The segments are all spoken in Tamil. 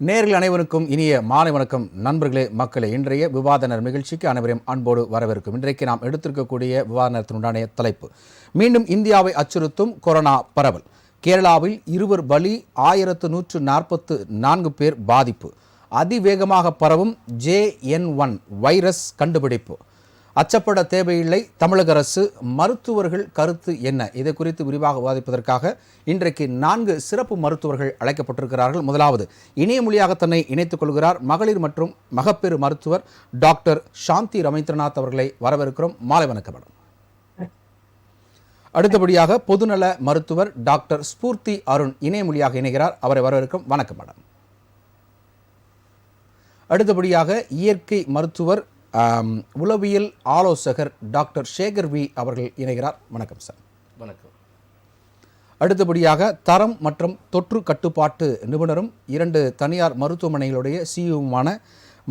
நேயர்கள் அனைவருக்கும் இனிய மாலை வணக்கம். நண்பர்களே, மக்களே, இன்றைய விவாதனர் நிகழ்ச்சிக்கு அனைவரையும் அன்போடு வரவேற்கும். இன்றைக்கு நாம் எடுத்திருக்கக்கூடிய விவாதத்தினுடைய தலைப்பு மீண்டும் இந்தியாவை அச்சுறுத்தும் கொரோனா பரவல். கேரளாவில் 2 பலி, 1144 பேர் பாதிப்பு. அதிவேகமாக பரவும் JN1 வைரஸ் கண்டுபிடிப்பு. அச்சப்பட தேவையில்லை, தமிழக அரசு. மருத்துவர்கள் கருத்து என்ன? இதை குறித்து விரிவாக விவாதிப்பதற்காக இன்றைக்கு 4 சிறப்பு மருத்துவர்கள் அழைக்கப்பட்டிருக்கிறார்கள். முதலாவது இணைய மொழியாக தன்னை இணைத்துக் கொள்கிறார் மகளிர் மற்றும் மகப்பேறு மருத்துவர் டாக்டர் சாந்தி ரவீந்திரநாத் அவர்களை வரவேற்கிறோம். மாலை வணக்கம் மேடம். அடுத்தபடியாக பொதுநல மருத்துவர் டாக்டர் ஸ்பூர்த்தி அருண் இணைய மொழியாக இணைகிறார். அவரை வரவேற்கிறோம். வணக்கம் மேடம். அடுத்தபடியாக இயற்கை மருத்துவர் உளவியல் ஆலோசகர் டாக்டர் சேகர் வி அவர்கள் இணைகிறார். வணக்கம் சார். வணக்கம். அடுத்தபடியாக தரம் மற்றும் தொற்று கட்டுப்பாட்டு நிபுணரும் 2 தனியார் மருத்துவமனைகளுடைய சிஇஓவுமான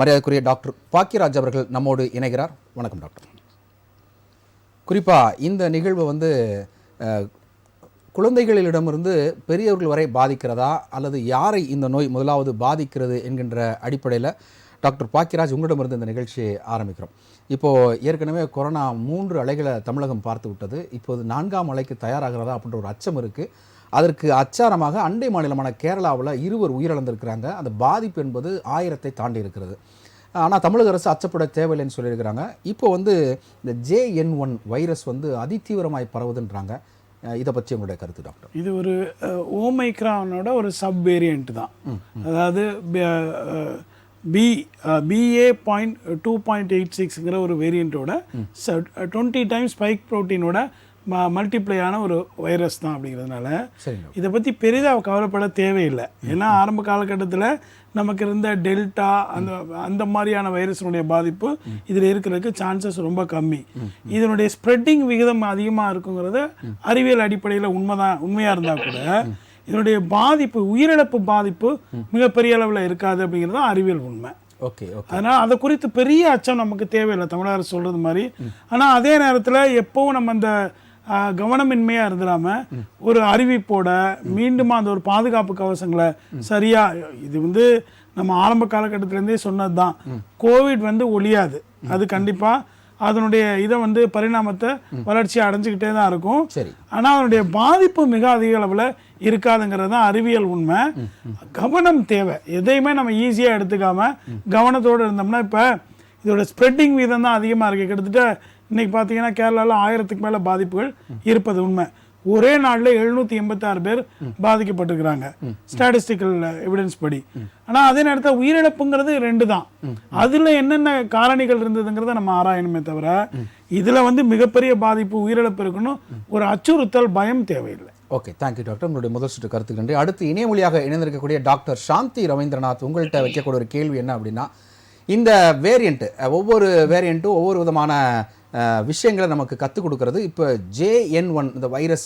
மரியாதைக்குரிய டாக்டர் பாக்கியராஜ் அவர்கள் நம்மோடு இணைகிறார். வணக்கம் டாக்டர். குறிப்பாக இந்த நிகழ்வு குழந்தைகளிடமிருந்து பெரியவர்கள் வரை பாதிக்கிறதா அல்லது யாரை இந்த நோய் முதலாவது பாதிக்கிறது என்கின்ற அடிப்படையில் டாக்டர் பாக்கியராஜ் உங்களிடமிருந்து இந்த நிகழ்ச்சியை ஆரம்பிக்கிறோம். இப்போது ஏற்கனவே கொரோனா 3 அலைகளை தமிழகம் பார்த்து விட்டது. இப்போது 4ஆம் அலைக்கு தயாராகிறதா அப்படின்ற ஒரு அச்சம் இருக்குது. அதற்கு அச்சாரமாக அண்டை மாநிலமான கேரளாவில் 2 உயிரிழந்திருக்கிறாங்க. அந்த பாதிப்பு என்பது 1000 தாண்டி இருக்கிறது. ஆனால் தமிழக அரசு அச்சப்பட தேவையில்லைன்னு சொல்லியிருக்கிறாங்க. இப்போ இந்த JN1 வைரஸ் அதிதீவிரமாய் பரவுதுன்றாங்க. இதை பற்றி உங்களுடைய கருத்து டாக்டர்? இது ஒரு ஓமைக்ரானோட ஒரு சப் வேரியண்ட் தான். அதாவது BA.2.86ங்கிற ஒரு வேரியண்ட்டோட 20 டைம்ஸ் ஸ்பைக் ப்ரோட்டீனோட மல்டிப்ளையான ஒரு வைரஸ் தான். அப்படிங்கிறதுனால இதை பற்றி பெரிதாக கவலைப்பட தேவையில்லை. ஏன்னா ஆரம்ப காலகட்டத்தில் நமக்கு இருந்த டெல்டா அந்த மாதிரியான வைரஸினுடைய பாதிப்பு இதில் இருக்கிறதுக்கு சான்சஸ் ரொம்ப கம்மி. இதனுடைய ஸ்ப்ரெட்டிங் விகிதம் அதிகமாக இருக்குங்கிறது அறிவியல் அடிப்படையில் உண்மையாக இருந்தால் கூட இதனுடைய பாதிப்பு, உயிரிழப்பு பாதிப்பு மிகப்பெரிய அளவில் இருக்காது அப்படிங்கிறது தான் அறிவியல் உண்மை. அதனால் அதை குறித்து பெரிய அச்சம் நமக்கு தேவையில்லை, தமிழக அரசு சொல்கிறது மாதிரி. ஆனால் அதே நேரத்தில் எப்பவும் நம்ம அந்த கவனமின்மையாக இருந்துடாம ஒரு அறிவிப்போட மீண்டும் அந்த ஒரு பாதுகாப்பு கவசங்களை சரியாக, இது நம்ம ஆரம்ப காலகட்டத்திலேருந்தே சொன்னது தான், கோவிட் ஒழியாது. அது கண்டிப்பாக அதனுடைய இதை பரிணாமத்தை வளர்ச்சியை அடைஞ்சிக்கிட்டே தான் இருக்கும். ஆனால் அதனுடைய பாதிப்பு மிக அதிக அளவில் இருக்காதுங்கிறது தான் அறிவியல் உண்மை. கவனம் தேவை. எதையுமே நம்ம ஈஸியாக எடுத்துக்காம கவனத்தோடு இருந்தோம்னா, இப்போ இதோட ஸ்ப்ரெட்டிங் வீதம் தான் அதிகமாக இருக்குது. கிட்டத்தட்ட இன்னைக்கு பார்த்தீங்கன்னா கேரளாவில் 1000க்கு மேலே பாதிப்புகள் இருப்பது உண்மை. ஒரே நாளில் 786 பேர் பாதிக்கப்பட்டிருக்கிறாங்க ஸ்டாட்டிஸ்டிக்கல் எவிடன்ஸ் படி. ஆனால் அதே நேரத்தில் உயிரிழப்புங்கிறது 2 தான். அதில் என்னென்ன காரணிகள் இருந்ததுங்கிறத நம்ம ஆராயணுமே தவிர இதில் மிகப்பெரிய பாதிப்பு, உயிரிழப்பு இருக்கணும் ஒரு அச்சுறுத்தல், பயம் தேவையில்லை. Okay, thank you doctor. உங்களுடைய முதல் சுற்று கருத்துக்கு நன்றி. அடுத்து இணைய மொழியாக இணைந்திருக்கக்கூடிய டாக்டர் சாந்தி ரவீந்திரநாத், உங்கள்கிட்ட வைக்கக்கூடிய ஒரு கேள்வி என்ன அப்படின்னா, இந்த வேரியண்ட், ஒவ்வொரு வேரியண்ட்டும் ஒவ்வொரு விதமான விஷயங்களை நமக்கு கற்றுக் கொடுக்கறது. இப்போ JN1 இந்த வைரஸ்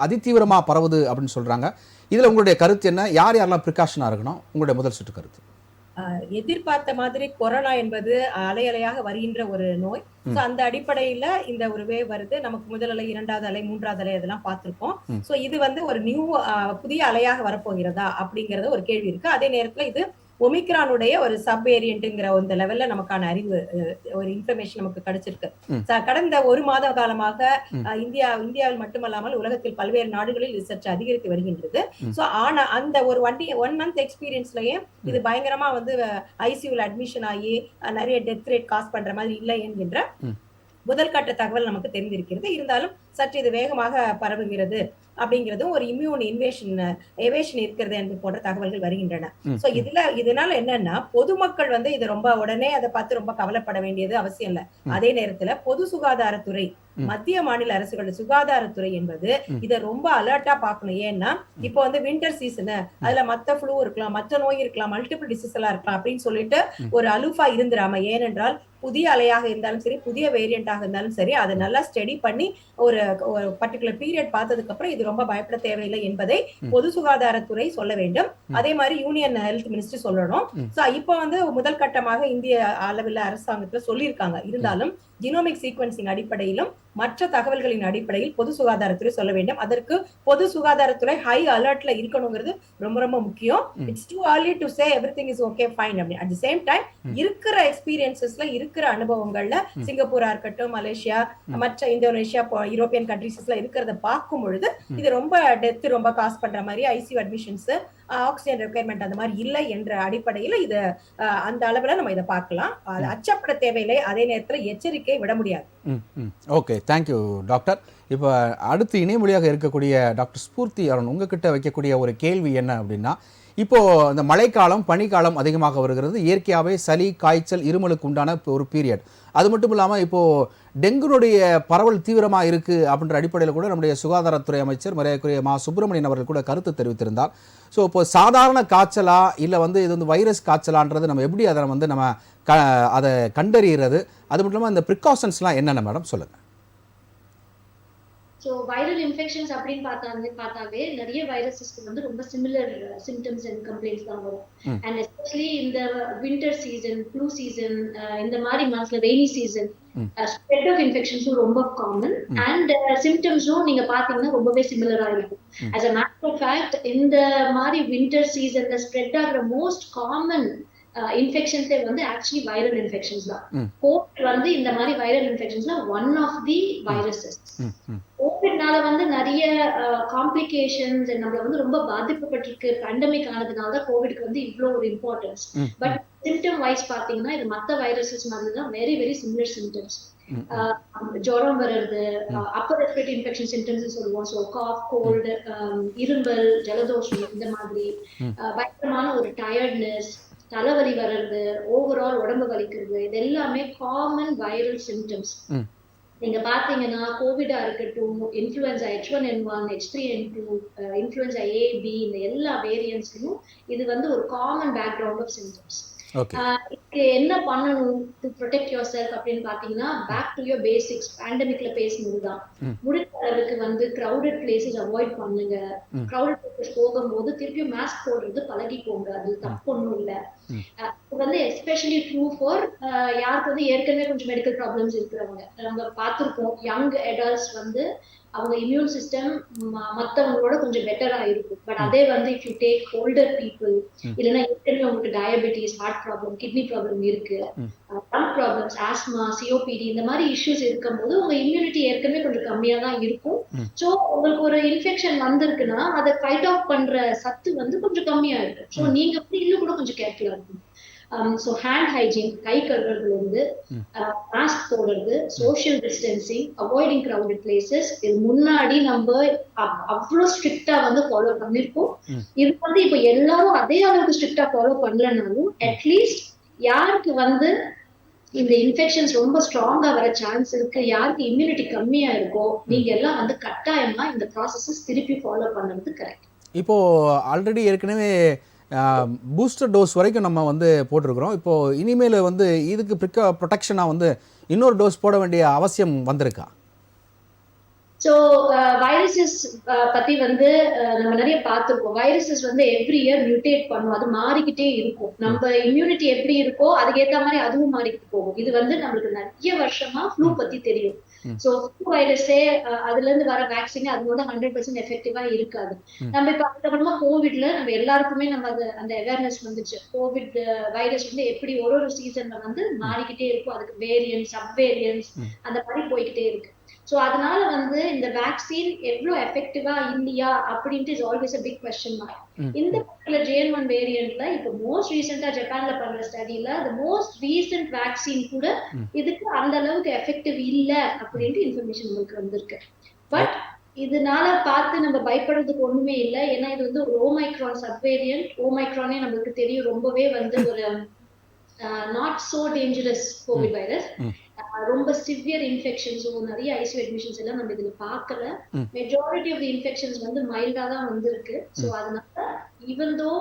அதிதீவிரமாக பரவுது அப்படின்னு சொல்கிறாங்க. இதில் உங்களுடைய கருத்து என்ன? யாரெல்லாம் ப்ரிகாஷனாக இருக்கணும்? உங்களுடைய முதல் சுற்று கருத்து. எதிர்பார்த்த மாதிரி கொரோனா என்பது அலை அலையாக வருகின்ற ஒரு நோய். அந்த அடிப்படையில இந்த ஒரு வேவ் வருது. நமக்கு முதல் அலை, 2வது அலை, 3வது அலை அதெல்லாம் பார்த்திருக்கோம். சோ இது ஒரு நியூ புதிய அலையாக வரப்போகிறதா அப்படிங்கறது ஒரு கேள்வி இருக்கு. அதே நேரத்துல இது ஒமிக்ரானுடைய ஒரு சப் வேரியன்ட்ங்கிற அந்த லெவல்ல நமக்கான அறிவு, ஒரு இன்ஃபர்மேஷன் நமக்கு கிடைச்சிருக்கு. கடந்த 1 மாத காலமாக இந்தியாவில் மட்டுமல்லாமல் உலகத்தில் பல்வேறு நாடுகளில் இது சற்று அதிகரித்து வருகின்றது. சோ ஆனா அந்த ஒரு 1 மந்த் எக்ஸ்பீரியன்ஸ்லயே இது பயங்கரமா ஐசியூல அட்மிஷன் ஆகி நிறைய டெத் ரேட் காஸ் பண்ற மாதிரி இல்லை என்கின்ற முதல் கட்ட தகவல் நமக்கு தெரிந்திருக்கிறது. இருந்தாலும் சற்று இது வேகமாக பரவுகிறது அப்படிங்கிறதும், ஒரு இம்யூன் எவேஷன் இருக்கிறது என்று போன்ற தகவல்கள் வருகின்றன. சோ இதனால என்னன்னா, பொதுமக்கள் இது ரொம்ப உடனே அதை பார்த்து ரொம்ப கவலைப்பட வேண்டியது அவசியம் இல்லை. அதே நேரத்துல பொது சுகாதாரத்துறை, மத்திய மாநில அரசுகள் சுகாதாரத்துறை என்பது இதை ரொம்ப அலர்ட்டா பார்க்கணும். ஏன்னா இப்போ வின்டர் சீசன், அதுல மத்த ஃப்ளூ இருக்கலாம், மற்ற நோய் இருக்கலாம், மல்டிபிள் டிசீஸ் எல்லாம் இருக்கலாம் அப்படின்னு சொல்லிட்டு ஒரு அலுஃபா இருந்துராம, ஏனென்றால் புதிய அலையாக இருந்தாலும் சரி, புதிய வேரியண்டாக இருந்தாலும் சரி, அதை நல்லா ஸ்டடி பண்ணி ஒரு பர்டிகுலர் பீரியட் பார்த்ததுக்கு அப்புறம் இது ரொம்ப பயப்பட தேவையில்லை என்பதை பொது சுகாதாரத்துறை சொல்ல வேண்டும். அதே மாதிரி யூனியன் ஹெல்த் மினிஸ்ட்ரி சொல்லணும். சோ இப்போ முதல் கட்டமாக இந்திய அளவில் அரசாங்கத்துல சொல்லியிருக்காங்க. இருந்தாலும் ஜினோமிக் சீக்வன்சிங் அடிப்படையிலும் மற்ற தகவல்களின் அடிப்படையில் பொது சுகாதாரத்துறை சொல்ல வேண்டும். அதற்கு பொது சுகாதாரத்துறை ஹை அலர்ட்ல இருக்கணுங்கிறது ரொம்ப ரொம்ப முக்கியம். It's too early to say everything is okay fine அப்படி. அட் தி சேம் டைம் இருக்கிற எக்ஸ்பீரியன்சஸ்ல இருக்கிற அனுபவங்கள்ல சிங்கப்பூரா இருக்கட்டும், மலேசியா, மற்ற இந்தோனேஷியா, யூரோப்பியன் கண்ட்ரீஸ்ல இருக்கிறத பார்க்கும் பொழுது இது ரொம்ப டெத் ரொம்ப காஸ் பண்ற மாதிரி, ஐசியூ அட்மிஷன்ஸ், ஆக்சிஜன் ரெக்யர்மெண்ட் அந்த மாதிரி இல்லை என்ற அடிப்படையில இது அந்த அளவுல நம்ம இதை பார்க்கலாம். அச்சப்பட தேவையில்லை, அதே நேரத்தில் எச்சரிக்கை விட முடியாது. Okay, thank you doctor. இப்போ அடுத்து இணைமொழியாக இருக்கக்கூடிய டாக்டர் ஸ்பூர்த்தி அருண், உங்ககிட்ட வைக்கக்கூடிய ஒரு கேள்வி என்ன அப்படின்னா, இப்போது இந்த மழைக்காலம் பனிக்காலம் அதிகமாக வருகிறது. இயற்கையாகவே சளி, காய்ச்சல், இருமலுக்கு உண்டான ஒரு பீரியட். அது மட்டும் இல்லாமல் இப்போது டெங்குனுடைய பரவல் தீவிரமாக இருக்குது அப்படின்ற அடிப்படையில் கூட நம்முடைய சுகாதாரத்துறை அமைச்சர் மரியாதைக்குரிய மா சுப்பிரமணியன் அவர்கள் கூட கருத்து தெரிவித்திருந்தார். ஸோ இப்போ சாதாரண காய்ச்சலா இல்லை இது வந்து வைரஸ் காய்ச்சலான்றது நம்ம எப்படி அதை நம்ம அதை கண்டறிகிறது? அது மட்டும் இல்லாமல் இந்த ப்ரிகாஷன்ஸ்லாம் என்னென்ன மேடம் சொல்லுங்கள். ஸோ வைரல் இன்ஃபெக்ஷன்ஸ் அப்படின்னு பார்த்தாவே நிறைய வைரஸஸ்க்கு வந்து ரொம்ப சிமிலர் சிம்டம்ஸ் அண்ட் கம்ப்ளைண்ட்ஸ் தான் வரும். அண்ட் எஸ்பெஷலி இந்த வின்டர் சீசன், ஃப்ளூ சீசன், இந்த மாதிரி மந்த்ஸ்ல ரெய்னி சீசன் ஸ்ப்ரெட் ஆஃப் இன்ஃபெக்ஷன்ஸும் ரொம்ப காமன். அண்ட் சிம்டம்ஸும் நீங்க பாத்தீங்கன்னா ரொம்பவே சிமிலரா இருக்கும். as a matter of fact, இந்த மாதிரி வின்டர் சீசன்ல ஸ்ப்ரெட் ஆகிற மோஸ்ட் காமன் இன்ஃபெக்ஷன்ஸே வந்து ஆக்சுவலி வைரல் இன்ஃபெக்ஷன்ஸ் தான். கோவிட் வந்து இந்த மாதிரி வைரல் இன்ஃபெக்ஷன்ஸ்ல ஒன் ஆஃப் தி வைரஸஸ். கோவிட்னால வந்து நிறைய காம்ப்ளிகேஷன்ஸ் நம்மள வந்து ரொம்ப பாதிக்கப்பட்டிருக்கு. பேண்டமிக் ஆனதுனால தான் கோவிட்க்கு வந்து இவ்வளோ ஒரு இம்பார்ட்டன்ஸ். பட் சிம்டம் வைஸ் பாத்தீங்கன்னா இது மற்ற வைரஸஸ் மாதிரி தான் வெரி வெரி சிமிலர் சிம்டம்ஸ். ஜுரம் வர்றது, அப்பர் ரெஸ்பிரேட்டரி இன்ஃபெக்ஷன் சிம்டம்ஸ் சொல்லுவோம். ஸோ காஃப், கோல்டு, இரும்பல், ஜலதோஷம், இந்த மாதிரி பயங்கரமான ஒரு டயர்ட்னஸ், தலைவலி வர்றது, ஓவரால் உடம்பு வலிக்கிறது, இது எல்லாமே காமன் வைரல் சிம்டம்ஸ். நீங்க பாத்தீங்கன்னா கோவிடா இருக்கட்டும், influenza H1N1, H3N2, influenza A, B, இந்த எல்லா வேரியன்ட்ஸ்லயும் இது வந்து ஒரு காமன் பேக்ரவுண்ட் ஆஃப் சிம்டம்ஸ். இதுக்கு என்ன பண்ணணும் டு ப்ரொடெக்ட் யுவர் செல்ஃப் அப்படின்னு பாத்தீங்கன்னா, பேக் டு யுவர் பேசிக்ஸ். பேண்டமிக்ல பேசினதுதான். முடிஞ்ச அளவுக்கு வந்து கிரௌடட் பிளேசஸ் அவாய்ட் பண்ணுங்க. கிரௌடட் பிளேசஸ் போகும்போது திருப்பியும் மாஸ்க் போடுறது பழகிக்கோங்க. அது தப்பு ஒன்றும் இல்லை. இது வந்து எஸ்பெஷலி ட்ரூ ஃபார் யாருக்கு வந்து ஏற்கனவே கொஞ்சம் மெடிக்கல் ப்ராப்ளம்ஸ் இருக்கிறவங்க. நம்ம பார்த்துருக்கோம், யங் அடல்ட்ஸ் வந்து அவங்க இம்யூன் சிஸ்டம் மற்றவங்களோட கொஞ்சம் பெட்டரா இருக்கும். பட் அதே வந்து if you take older people, இல்லைன்னா ஏற்கனவே உங்களுக்கு diabetes, heart problem, kidney problem இருக்கு, லங் ப்ராப்ளம்ஸ், ஆஸ்மா, சிஓபிடி, இந்த மாதிரி இஷ்யூஸ் இருக்கும்போது உங்க இம்யூனிட்டி ஏற்கனவே கொஞ்சம் கம்மியா தான் இருக்கும். ஸோ உங்களுக்கு ஒரு இன்ஃபெக்ஷன் வந்திருக்குன்னா அதை ஃபைட் ஆஃப் பண்ற சத்து வந்து கொஞ்சம் கம்மியா இருக்கு. ஸோ நீங்க வந்து இன்னும் கூட கொஞ்சம் கேர்ஃபுல்லா இருக்கும். ஸோ ஹேண்ட் ஹைஜீன், கை கழுவுறதுல இருந்து மாஸ்க் போடுறது, social distancing, avoiding crowded places, இது முன்னாடி நம்ம அவ்வளோ ஸ்ட்ரிக்டா வந்து ஃபாலோ பண்ணிருக்கோம். இது வந்து இப்போ எல்லாரும் அதே அளவுக்கு ஸ்ட்ரிக்டா ஃபாலோ பண்ணலனாலும் அட்லீஸ்ட் யாருக்கு வந்து இந்த இன்ஃபெக்ஷன்ஸ் ரொம்ப ஸ்ட்ராங்கா வர சான்ஸ் இருக்கு, யாருக்கு இம்யூனிட்டி கம்மியா இருக்கோ, நீங்க எல்லாம் வந்து கட்டாயமா இந்த ப்ராசஸஸ் திருப்பி ஃபாலோ பண்ணுறது கரெக்ட். இப்போ ஆல்ரெடி ஏற்கனவே பூஸ்டர் டோஸ் வரைக்கும் நம்ம வந்து போட்டிருக்கிறோம். இப்போது இனிமேல் வந்து இதுக்கு ப்ரொடெக்ஷனாக வந்து இன்னொரு டோஸ் போட வேண்டிய அவசியம் வந்திருக்கா? ஸோ வைரஸஸ் பத்தி வந்து நம்ம நிறைய பார்த்துருக்கோம். வைரஸஸ் வந்து எவ்ரி இயர் மியூட்டேட் பண்ணும், அது மாறிக்கிட்டே இருக்கும். நம்ம இம்யூனிட்டி எப்படி இருக்கோ அதுக்கேற்ற மாதிரி அதுவும் மாறிக்கிட்டு போகும். இது வந்து நம்மளுக்கு நிறைய வருஷமா ஃப்ளூ பத்தி தெரியும். ஸோ ஃப்ளூ வைரஸே அதுல இருந்து வர வேக்சின் அது வந்து 100% எஃபெக்டிவா இருக்காது. நம்ம இப்ப அதுக்கப்புறமா கோவிட்ல நம்ம எல்லாருக்குமே நம்ம அந்த அவேர்னஸ் வந்துச்சு. கோவிட் வைரஸ் வந்து எப்படி ஒரு சீசன்ல வந்து மாறிக்கிட்டே இருக்கும், அதுக்கு வேரியன்ஸ், சப் வேரியன்ஸ், அந்த மாதிரி போய்கிட்டே இருக்கு. ஸோ அதனால வந்து இந்த வேக்சின் எவ்வளோ எஃபெக்டிவா இல்லையா அப்படின்ட்டு is always a big question mark. இந்த பர்டிகுலர் JN1 வேரியன்ட்ல இப்போ மோஸ்ட் ரீசெண்டா ஜப்பான்ல பண்ற ஸ்டடியில the most recent வேக்சின் கூட இதுக்கு அந்த அளவுக்கு எஃபெக்டிவ் இல்ல அப்படின்ட்டு இன்ஃபர்மேஷன் உங்களுக்கு வந்திருக்கு. பட் இதனால பார்த்து நம்ம பயப்படுறதுக்கு ஒண்ணுமே இல்லை. ஏன்னா இது வந்து ஒரு ஓமைக்ரான் சப் வேரியன்ட். ஓமைக்ரானே நம்மளுக்கு தெரியும் ரொம்பவே வந்து ஒரு not so dangerous Covid virus. ரொம்ப சிவியர் இன்ஃபெக்ஷன்ஸோ நிறைய ஐசியூ அட்மிஷன்ஸ் எல்லாம் நம்ம இதுல பார்க்கல. மெஜாரிட்டி ஆஃப் தி இன்ஃபெக்ஷன்ஸ் வந்து மைல்டா தான் வந்திருக்கு. ஸோ அதனால ஈவன் தோ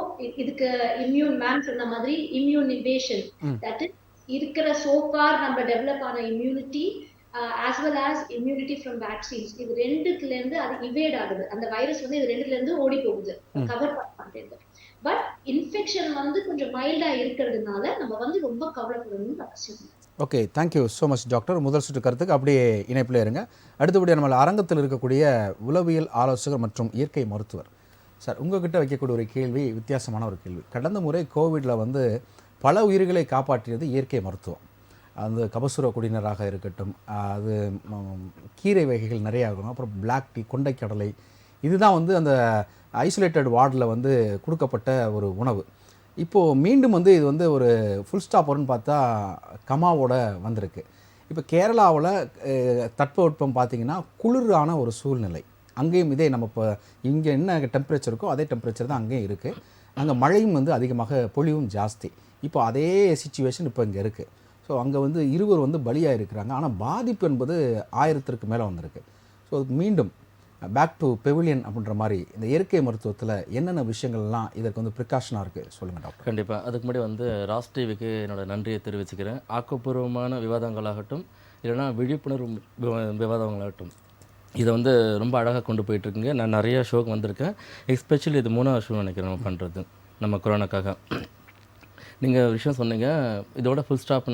இதுக்கு இம்யூன் மேம் சொன்ன மாதிரி இம்யூன் இவேஷன், தட் இஸ் இருக்கிற சோஃபார் நம்ம டெவலப் ஆன immunity as well as immunity from vaccines, இது ரெண்டுத்துல இருந்து அது இவேட் ஆகுது. அந்த வைரஸ் வந்து இது ரெண்டுல இருந்து ஓடி போகுது, கவர் பண்ண மாட்டேங்குது. பட் இன்ஃபெக்ஷன் வந்து கொஞ்சம் மைல்டா இருக்கிறதுனால நம்ம வந்து ரொம்ப கவலைப்படணும்னு அவசியம். Okay, thank you so much doctor. முதல் சுற்று கருத்துக்கு அப்படியே இணைப்பில் இருங்க. அடுத்தபடியாக நம்ம அரங்கத்தில் இருக்கக்கூடிய உளவியல் ஆலோசகர் மற்றும் இயற்கை மருத்துவர் சார், உங்ககிட்ட வைக்கக்கூடிய ஒரு கேள்வி வித்தியாசமான ஒரு கேள்வி. கடந்த முறை கோவிடில் வந்து பல உயிர்களை காப்பாற்றியது இயற்கை மருத்துவம். அந்த கபசுர குடிநீராக இருக்கட்டும், அது கீரை வகைகள் நிறையா இருக்கணும், அப்புறம் பிளாக் டீ, கொண்டைக்கடலை, இதுதான் வந்து அந்த ஐசோலேட்டட் வார்டில் வந்து கொடுக்கப்பட்ட ஒரு உணவு. இப்போது மீண்டும் வந்து இது வந்து ஒரு ஃபுல் ஸ்டாப்பர்னு பார்த்தா கமாவோட வந்திருக்கு. இப்போ கேரளாவில் தட்பவெப்பம் பார்த்திங்கன்னா குளிரான ஒரு சூழ்நிலை. அங்கேயும் இதே நம்ம இப்போ இங்கே என்ன டெம்பரேச்சர் இருக்கோ அதே டெம்பரேச்சர் தான் அங்கேயும் இருக்குது. அங்கே மழையும் வந்து அதிகமாக பொழிவும் ஜாஸ்தி. இப்போ அதே சிச்சுவேஷன் இப்போ இங்கே இருக்குது. ஸோ அங்கே வந்து 20 வந்து பலியாக இருக்கிறாங்க. ஆனால் பாதிப்பு என்பது 1000க்கு மேலே வந்திருக்கு. ஸோ மீண்டும் பேக் டு பெவிலியன் அப்படின்ற மாதிரி இந்த இயற்கை மருத்துவத்தில் என்னென்ன விஷயங்கள்லாம் இதற்கு வந்து ப்ரிகாஷனாக இருக்குது சொல்லுங்கள் டாக்டர். கண்டிப்பாக. அதுக்கு முன்னாடி வந்து ராஸ் டிவிக்கு என்னோட நன்றியை தெரிவிச்சுக்கிறேன். ஆக்கப்பூர்வமான விவாதங்களாகட்டும் இல்லைனா விழிப்புணர்வு விவாதங்களாகட்டும் இதை வந்து ரொம்ப அழகாக கொண்டு போயிட்டுருக்குங்க. நான் நிறையா ஷோக்கு வந்திருக்கேன். எஸ்பெஷலி இது 3வது ஷோ நினைக்கிறேன் நம்ம பண்ணுறது நம்ம கொரோனாக்காக. நீங்கள் விஷயம் சொன்னீங்க, இதோட ஃபுல் ஸ்டாப்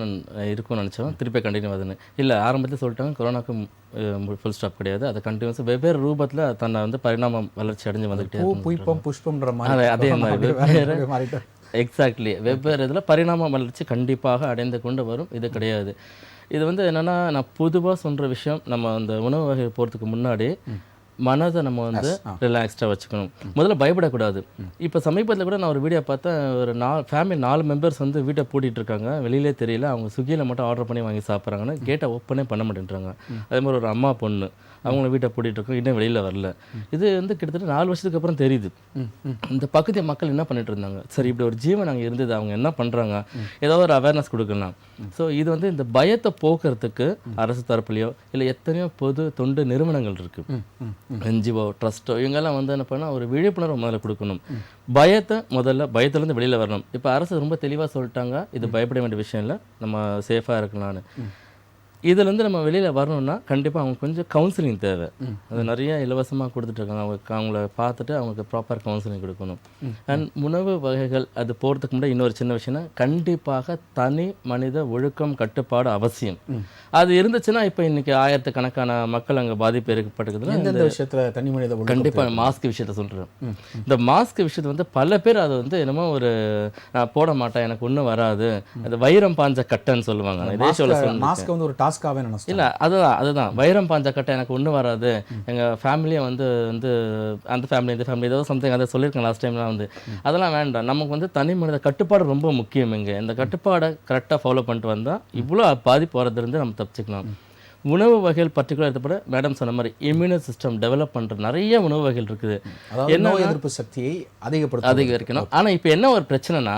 இருக்கும்னு நினச்சோம், திருப்பி கண்டினியூ ஆகுதுன்னு. இல்லை, ஆரம்பத்தில் சொல்லிட்டாங்க கொரோனாக்கு ஃபுல் ஸ்டாப் கிடையாது. அதை கண்டினியூஸாக வெவ்வேறு ரூபத்தில் தன்னை வந்து பரிணாமம் வளர்ச்சி அடைஞ்சு வந்துக்கிட்டே புஷ்பம் புஷ்பம்ன்ற மாதிரி அதே மாதிரி வெவ்வேறு எக்ஸாக்ட்லி வெவ்வேறு இதில் பரிணாம வளர்ச்சி கண்டிப்பாக அடைந்து கொண்டு வரும். இது கிடையாது. இது வந்து என்னென்னா, நான் பொதுவாக சொல்கிற விஷயம், நம்ம அந்த உணவு வகை போகிறதுக்கு முன்னாடி மனதை நம்ம வந்து ரிலாக்ஸ்டாக வச்சுக்கணும். முதல்ல பயப்படக்கூடாது. இப்போ சமீபத்தில் கூட நான் ஒரு வீடியோ பார்த்தேன், ஒரு ஃபேமிலி 4 மெம்பர்ஸ் வந்து வீட்டை பூட்டிகிட்டு இருக்காங்க, வெளியிலே தெரியல. அவங்க ஸ்விக்கியில் மட்டும் ஆர்டர் பண்ணி வாங்கி சாப்பிட்றாங்கன்னு கேட்டை ஓப்பனே பண்ண மாட்டேன்றாங்க. அதே மாதிரி ஒரு அம்மா பொண்ணு அவங்கள வீட்டை பூட்டிகிட்டு இருக்கோம், இன்னும் வெளியில் வரல. இது வந்து கிட்டத்தட்ட 4 வருஷத்துக்கு அப்புறம் தெரியுது. இந்த பகுதி மக்கள் என்ன பண்ணிட்டு இருந்தாங்க, சரி இப்படி ஒரு ஜீவன் அங்கே இருந்தது, அவங்க என்ன பண்ணுறாங்க, ஏதாவது ஒரு அவேர்னஸ் கொடுக்கலாம். ஸோ இது வந்து இந்த பயத்தை போக்குறதுக்கு அரசு தரப்புலையோ இல்லை எத்தனையோ பொது தொண்டு நிறுவனங்கள் இருக்குது, என்ஜிஓ, ட்ரஸ்ட்டோ, இவங்கெல்லாம் வந்து என்ன பண்ணால் ஒரு விழிப்புணர்வு முதல்ல கொடுக்கணும். பயத்துலேருந்து வெளியில் வரணும். இப்போ அரசு ரொம்ப தெளிவாக சொல்லிட்டாங்க, இது பயப்பட வேண்டிய விஷயம் இல்லை, நம்ம சேஃபாக இருக்கலான்னு. இதுலேருந்து நம்ம வெளியில் வரணும்னா கண்டிப்பாக அவங்க கொஞ்சம் கவுன்சிலிங் தேவை. அது நிறைய இலவசமாக கொடுத்துட்ருக்காங்க. அவங்கள பார்த்துட்டு அவங்களுக்கு ப்ராப்பர் கவுன்சிலிங் கொடுக்கணும். அண்ட் உணவு வகைகள் அது போகிறதுக்கு முன்னாடி இன்னொரு சின்ன விஷயம்னா, கண்டிப்பாக தனி மனித ஒழுக்கம் கட்டுப்பாடு அவசியம். அது இருந்துச்சுன்னா இப்போ இன்றைக்கி 1000கணக்கான மக்கள் அங்கே பாதிப்பு ஏற்பட்டுக்குதுன்னா எந்தெந்த விஷயத்தில் தனி மனித கண்டிப்பாக மாஸ்க் விஷயத்த சொல்கிறேன். இந்த மாஸ்க் விஷயத்தை வந்து பல பேர் அதை வந்து என்னமோ ஒரு நான் போட மாட்டேன், எனக்கு ஒன்றும் வராது, அது வைரம் பாஞ்ச கட்டைன்னு சொல்லுவாங்க. இதே மாஸ்க் வந்து ஒரு இல்லை, அதுதான் வைரம் பாஞ்ச கட்டை, எனக்கு ஒன்றும் வராது, எங்கள் ஃபேமிலியை வந்து அந்த ஃபேமிலி இந்த ஃபேமிலி ஏதோ சம்திங் அதை சொல்லியிருக்கேன் லாஸ்ட் டைம்லாம் வந்து. அதெல்லாம் வேண்டாம். நமக்கு வந்து தனி மனித கட்டுப்பாடு ரொம்ப முக்கியம். இங்கே இந்த கட்டுப்பாடை கரெக்டாக ஃபாலோ பண்ணிட்டு வந்தால் இவ்வளோ பாதிப்பு வரதுலேருந்து நம்ம தப்பிச்சுக்கலாம். உணவு வகைகள் பர்டிகுலர் எடுத்தப்பட மேடம் சொன்ன மாதிரி இம்யூனி சிஸ்டம் டெவலப் பண்ணுற நிறைய உணவு வகைகள் இருக்குது. என்ன எதிர்ப்பு சக்தியை அதிகரிக்கணும். ஆனால் இப்போ என்ன ஒரு பிரச்சனைனா,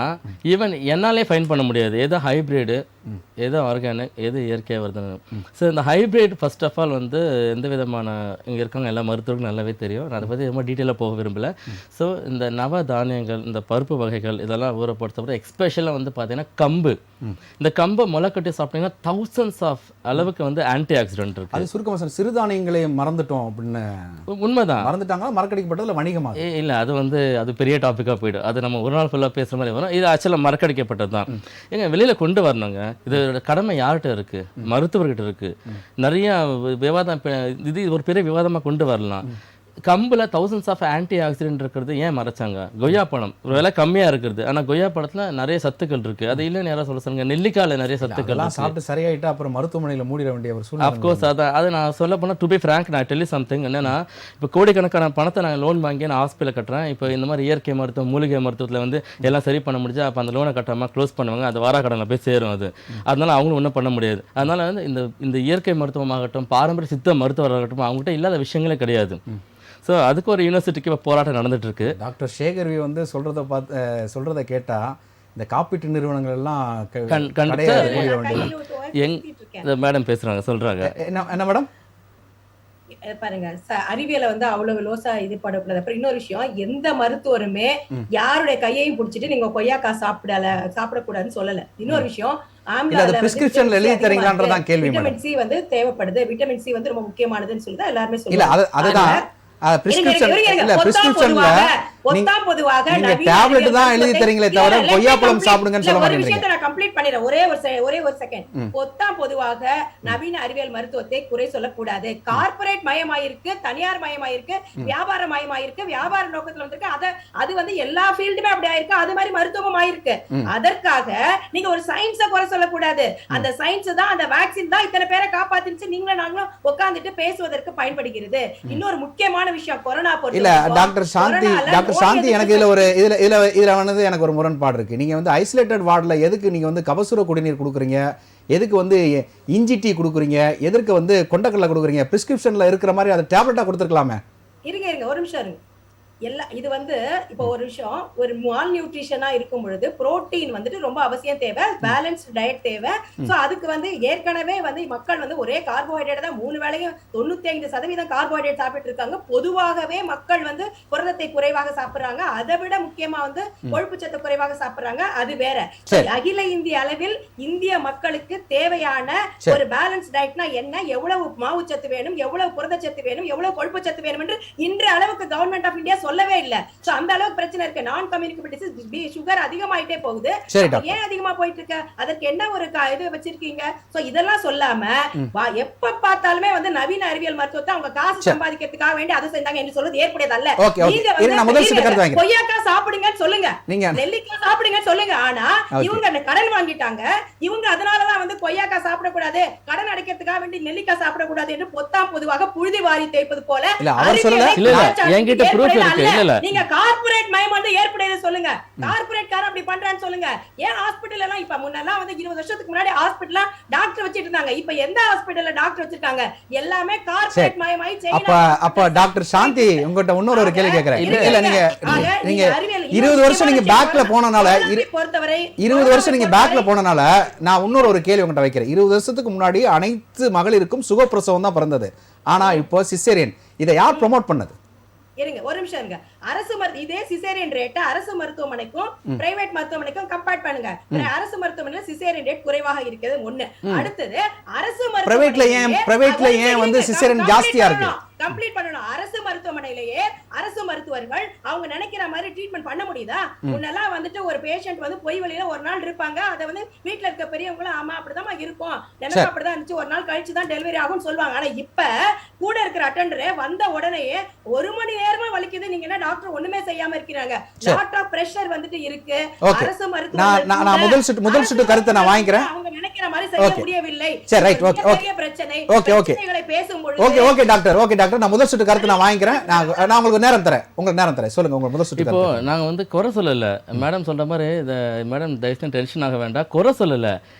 ஈவன் என்னாலே ஃபைன் பண்ண முடியாது ஏதோ ஹைப்ரிடு, ஏதோ ஆர்கானிக், ஏதோ இயற்கையாக வருதுன்னு. ஸோ இந்த ஹைப்ரிட் ஃபர்ஸ்ட் ஆஃப் ஆல் வந்து எந்த விதமான இங்கே இருக்காங்க எல்லா மருத்துவர்களும் நல்லாவே தெரியும், நான் அதை பற்றி ரொம்ப டீட்டெயிலாக போக விரும்பலை. ஸோ இந்த நவ தானியங்கள், இந்த பருப்பு வகைகள் இதெல்லாம் ஊற பொறுத்தவரை எக்ஸ்பெஷலாக வந்து பார்த்தீங்கன்னா கம்பு, இந்த கம்பை முளைக்கட்டி சாப்பிட்டீங்கன்னா தௌசண்ட்ஸ் ஆஃப் அளவுக்கு வந்து ஆன்டி ஆக்சிடென்ட் இருக்கு. அது சுருக்கமாக சிறுதானியங்களை மறந்துட்டோம் அப்படின்னு. உண்மைதான், மறந்துட்டாங்களா மறக்கடிக்கப்பட்டதில் வணிகமாக இல்லை, அது வந்து அது பெரிய டாப்பிக்காக போயிடும். அது நம்ம ஒரு நாள் ஃபுல்லாக பேசுகிற மாதிரி வரும். இது ஆக்சுவலாக மறக்கடிக்கப்பட்டது தான். எங்க வெளியில் கொண்டு வரணுங்க. இதோட கடமை யார்கிட்ட இருக்கு? மருத்துவர்கிட்ட இருக்கு. நிறைய விவாதம், இது ஒரு பெரிய விவாதமாக கொண்டு வரலாம். கம்பில் தௌசண்ட்ஸ் ஆஃப் ஆன்டி ஆக்சிடென்ட் இருக்கிறது ஏன் மறைச்சாங்க? கொய்யா பழம் விலை கம்மியாக இருக்கிறது, ஆனால் கொய்யா பழத்தில் நிறைய சத்துக்கள் இருக்குது. அது இல்லைன்னு யாராவது சொல்ல சொல்லுங்க. நெல்லிக்காயில் நிறைய சத்துக்கள் சாப்பிட்டு சரியாயிட்டா அப்புறம் மருத்துவமனையில் மூடிட வேண்டிய ஒரு சூழ்நிலை. அஃப்கோர்ஸ் அது நான் சொல்ல போனால் டு பி ஃப்ராங்க், நான் டெல்லி சம்திங் என்னன்னா, இப்போ கோடிக்கணக்கான பணத்தை நான் லோன் வாங்கி நான் ஹாஸ்பிட்டல் கட்டுறேன். இப்போ இந்த மாதிரி இயற்கை மருத்துவம், மூலிகை மருத்துவத்தில் வந்து எல்லாம் சரி பண்ண முடிஞ்சா அப்போ அந்த லோனை கட்டாமல் க்ளோஸ் பண்ணுவாங்க. அது வாராக்கடனில் போய் சேரும். அதனால அவங்களும் ஒன்றும் பண்ண முடியாது. அதனால வந்து இந்த இயற்கை மருத்துவமாகட்டும், பாரம்பரிய சித்த மருத்துவராகட்டும், அவங்ககிட்ட இல்லாத விஷயங்களே கிடையாது. ஸோ அதுக்கு ஒரு யூனிவர்சிட்டிக்கு இப்போ போராட்டம் நடந்துட்டு இருக்கு. டாக்டர் சேகர்வி வந்து சொல்றதை கேட்டா இந்த காப்பீட்டு நிறுவனங்கள் எல்லாம் மேடம் பேசுறாங்க, சொல்றாங்க. என்ன மேடம் பாருங்க, அறிவியலை வந்து அவ்வளவு லோசா இது பண்ணக்கூடாது. அப்புறம் இன்னொரு விஷயம், எந்த மருத்துவருமே யாருடைய கையையும் பிடிச்சிட்டு நீங்க கொய்யாக்கா சாப்பிடக்கூடாதுன்னு சொல்லல. இன்னொரு விஷயம், விட்டமின் சி வந்து தேவைப்படுது, விட்டமின் சி வந்து ரொம்ப முக்கியமானதுன்னு சொல்லி எல்லாருமே சொல்லுவாங்க. பொத்தாம் பொதுவாக நீங்க நவீன டேப்லெட் அறிவியல் தான் எழுதி மருத்துவத்தை- தரீங்களே இல்ல, தவிர let me கொய்யாப்பழம் complete- சாப்பிடுங்கன்னு இல்ல, சொல்ல ஒரு மாட்டேங்கிறீங்க. விஷயத்தை நான் கம்ப்ளீட் பண்ணிடுறேன். ஒரே ஒரு செகண்ட். பொத்தாம் பொதுவாக நவீன அறிவியல் மருத்துவத்தை குறை சொல்லக்கூடாது. கார்ப்பரேட் மயமாயிருக்கு, தனியார் மயமாயிருக்கு, வியாபார மயமாயிருக்கு, வியாபார நோக்கத்துல வந்திருக்கு. அது வந்து எல்லா ஃபீல்டுமே அப்படி ஆயிருக்கு. அது மாதிரி மருத்துவம் ஆயிருக்கு. அதற்காக நீங்க ஒரு சயின்ஸை குறை சொல்லக்கூடாது. அந்த சயின்ஸ் தான், அந்த வேக்சின் தான் இத்தனை பேரை காப்பாத்திருச்சு. நீங்களும் நாங்களும் உட்கார்ந்துட்டு பேசுவதற்கு பயன்படுகிறது. இன்னொரு முக்கியமான விஷயம், கொரோனா இல்ல டாக்டர் சாந்தி எனக்கு இதுல வந்து எனக்கு ஒரு முரண்பாடு இருக்கு. நீங்க வந்து ஐசோலேட்டட் வார்டுல எதுக்கு நீங்க வந்து கபசுர குடிநீர் கொடுக்குறீங்க, எதுக்கு வந்து இஞ்சி டீ கொடுக்குறீங்க, எதற்கு வந்து கொண்டக்கடலை கொடுக்குறீங்க? பிரிஸ்கிரிப்ஷன்ல இருக்கிற மாதிரி அதை டேப்லெட்டா கொடுத்துருக்கலாமே. இருங்க ஒரு நிமிஷம் இருங்க. இது வந்து இப்போ ஒரு விஷயம், ஒரு மால் நியூட்ரிஷனா இருக்கும் பொழுது புரோட்டீன் வந்துட்டு ரொம்ப அவசியம் தேவை, பேலன்ஸ்டு டயட் தேவை. சோ அதுக்கு வந்து ஏற்கனவே வந்து மக்கள் வந்து ஒரே கார்போஹைட்ரேட் தான் 3 வேளையும் 95% கார்போஹைட்ரேட் சாப்பிட்டு இருக்காங்க. பொதுவாகவே மக்கள் வந்து புரதத்தை குறைவாக சாப்பிடுறாங்க. அதை விட முக்கியமா வந்து கொழுப்பு சத்து குறைவாக சாப்பிடுறாங்க. அது வேற. அகில இந்திய அளவில் இந்திய மக்களுக்கு தேவையான ஒரு பேலன்ஸ் டயட்னா என்ன, எவ்வளவு மாவுச்சத்து வேணும், எவ்வளவு புரதச்சத்து வேணும், எவ்வளவு கொழுப்பு சத்து வேணும் என்று இன்று அளவுக்கு கவர்மெண்ட் ஆஃப் இந்தியா சொல்லவே இல்ல. சோ அந்த அளவுக்கு பிரச்சனை இருக்கு. நான் கம்யூனிகபிள் டிசீஸ், சுகர் அதிகமாயிட்டே போகுது. ஏன் அதிகமா போயிட்டு இருக்கு? அதற்கு என்ன ஒரு இது வச்சிருக்கீங்க? சோ இதெல்லாம் சொல்லாம எப்ப பார்த்தாலுமே வந்து நவீன அறிவியல் மருத்துவத்தை அவங்க காசு சம்பாதிக்கிறதுக்காக வேண்டி அதை செஞ்சாங்க என்று சொல்றது ஏற்புடையதல்ல. நீங்க கொய்யாக்காய் சாப்பிடுங்கன்னு சொல்லுங்க, நெல்லிக்காய் சாப்பிடுங்கன்னு சொல்லுங்க. ஆனா இவங்க கடன் வாங்கிட்டாங்க. இவங்க அதனாலதான் வந்து கொய்யாக்காய் சாப்பிடக்கூடாது, கடன் அடைக்கிறதுக்காக வேண்டி நெல்லிக்காய் சாப்பிடக்கூடாது என்று பொத்தாம் பொதுவாக புழுதி வாரி தேய்ப்பது போல நீங்க கார்ப்பரேட் மயம் வந்து ஏற்புடையது சொல்லுங்க. கார்ப்பரேட் கார அப்படி பண்றான்னு சொல்லுங்க. ஏன் ஹாஸ்பிடல் எல்லாம் இப்ப முன்னெல்லாம் வந்து 20 வருஷத்துக்கு முன்னாடி ஹாஸ்பிடல்ல டாக்டர் வச்சிட்டு இருந்தாங்க. இப்ப எந்த ஹாஸ்பிடல்ல டாக்டர் வச்சிருக்காங்க? எல்லாமே கார்ப்பரேட் மயமாயி அப்ப டாக்டர் சாந்தி உங்ககிட்ட இன்னொரு ஒரு கேள்வி கேக்குறேன். இல்ல நீங்க 20 வருஷம் நீங்க பேக்ல போனனால 20 வருஷம் நீங்க பேக்ல போனனால நான் இன்னொரு ஒரு கேள்வி உங்ககிட்ட வைக்கிறேன். 20 வருஷத்துக்கு முன்னாடி அனைத்து மகளிருக்கும் சுகப்பிரசவம் தான் பிறந்தது. ஆனா இப்போ சிசேரியன். இதை யார் ப்ரோமோட் பண்ணது? இருங்க ஒரு நிமிஷம் இருங்க. இதே சிசேரியன் ரேட் அரசு மருத்துவமனைக்கும் பிரைவேட் மருத்துவமனைக்கும் கம்பேர் பண்ணுங்க. அரசு மருத்துவமனையில சிசேரியன் ரேட் குறைவாக இருக்கிறது ஒண்ணு. அடுத்தது அரசு பிரைவேட்ல ஏன் வந்து சிசேரியன் ஜாஸ்தியா இருக்கு? கம்ப்ளீட் பண்ணணும். அரசு மருத்துவமனையிலேயே அரசு மருத்துவர்கள் அவங்க நினைக்கிற மாதிரி ட்ரீட்மெண்ட் பண்ண முடியுதா? முன்னெல்லாம் வந்துட்டு ஒரு பேஷண்ட் வந்து பொய் வழியில ஒரு நாள் இருப்பாங்க. அதை வந்து வீட்டுல இருக்க பெரியவங்களும் ஆமா அப்படிதான் இருக்கும், எனக்கு அப்படிதான் இருந்துச்சு, ஒரு நாள் கழிச்சு தான் டெலிவரி ஆகும் சொல்லுவாங்க. ஆனா இப்ப கூட இருக்கிற அட்டெண்டரே வந்த உடனே 1 மணி நேரமா வலிக்குது, நீங்க என்ன டாக்டர் ஒண்ணுமே செய்யாம இருக்கிறாங்க. லாட் ஆஃப் பிரஷர் வந்துட்டு இருக்கு. அரசு மருத்துவமனை நான் முதல் சுட்டு கருத்தை நான் வாங்கிக்கிறேன். அவங்க நினைக்கிற மாதிரி செய்ய முடியவில்லை. சரி ரைட் ஓகே பிரச்சனை. ஓகே பேசும்போது ஓகே டாக்டர் நான் முதல் சுட்டு கருத்து நான் வாங்கிக்கிறேன். நான் உங்களுக்கு நேரம் தரேன். சொல்லுங்க உங்க முதல் சுட்டு. இப்போ நாங்க வந்து குறை சொல்லல. மேடம் சொல்ற மாதிரி மேடம் தயவுசெய்து டென்ஷன் ஆக வேண்டாம், குறை சொல்லல.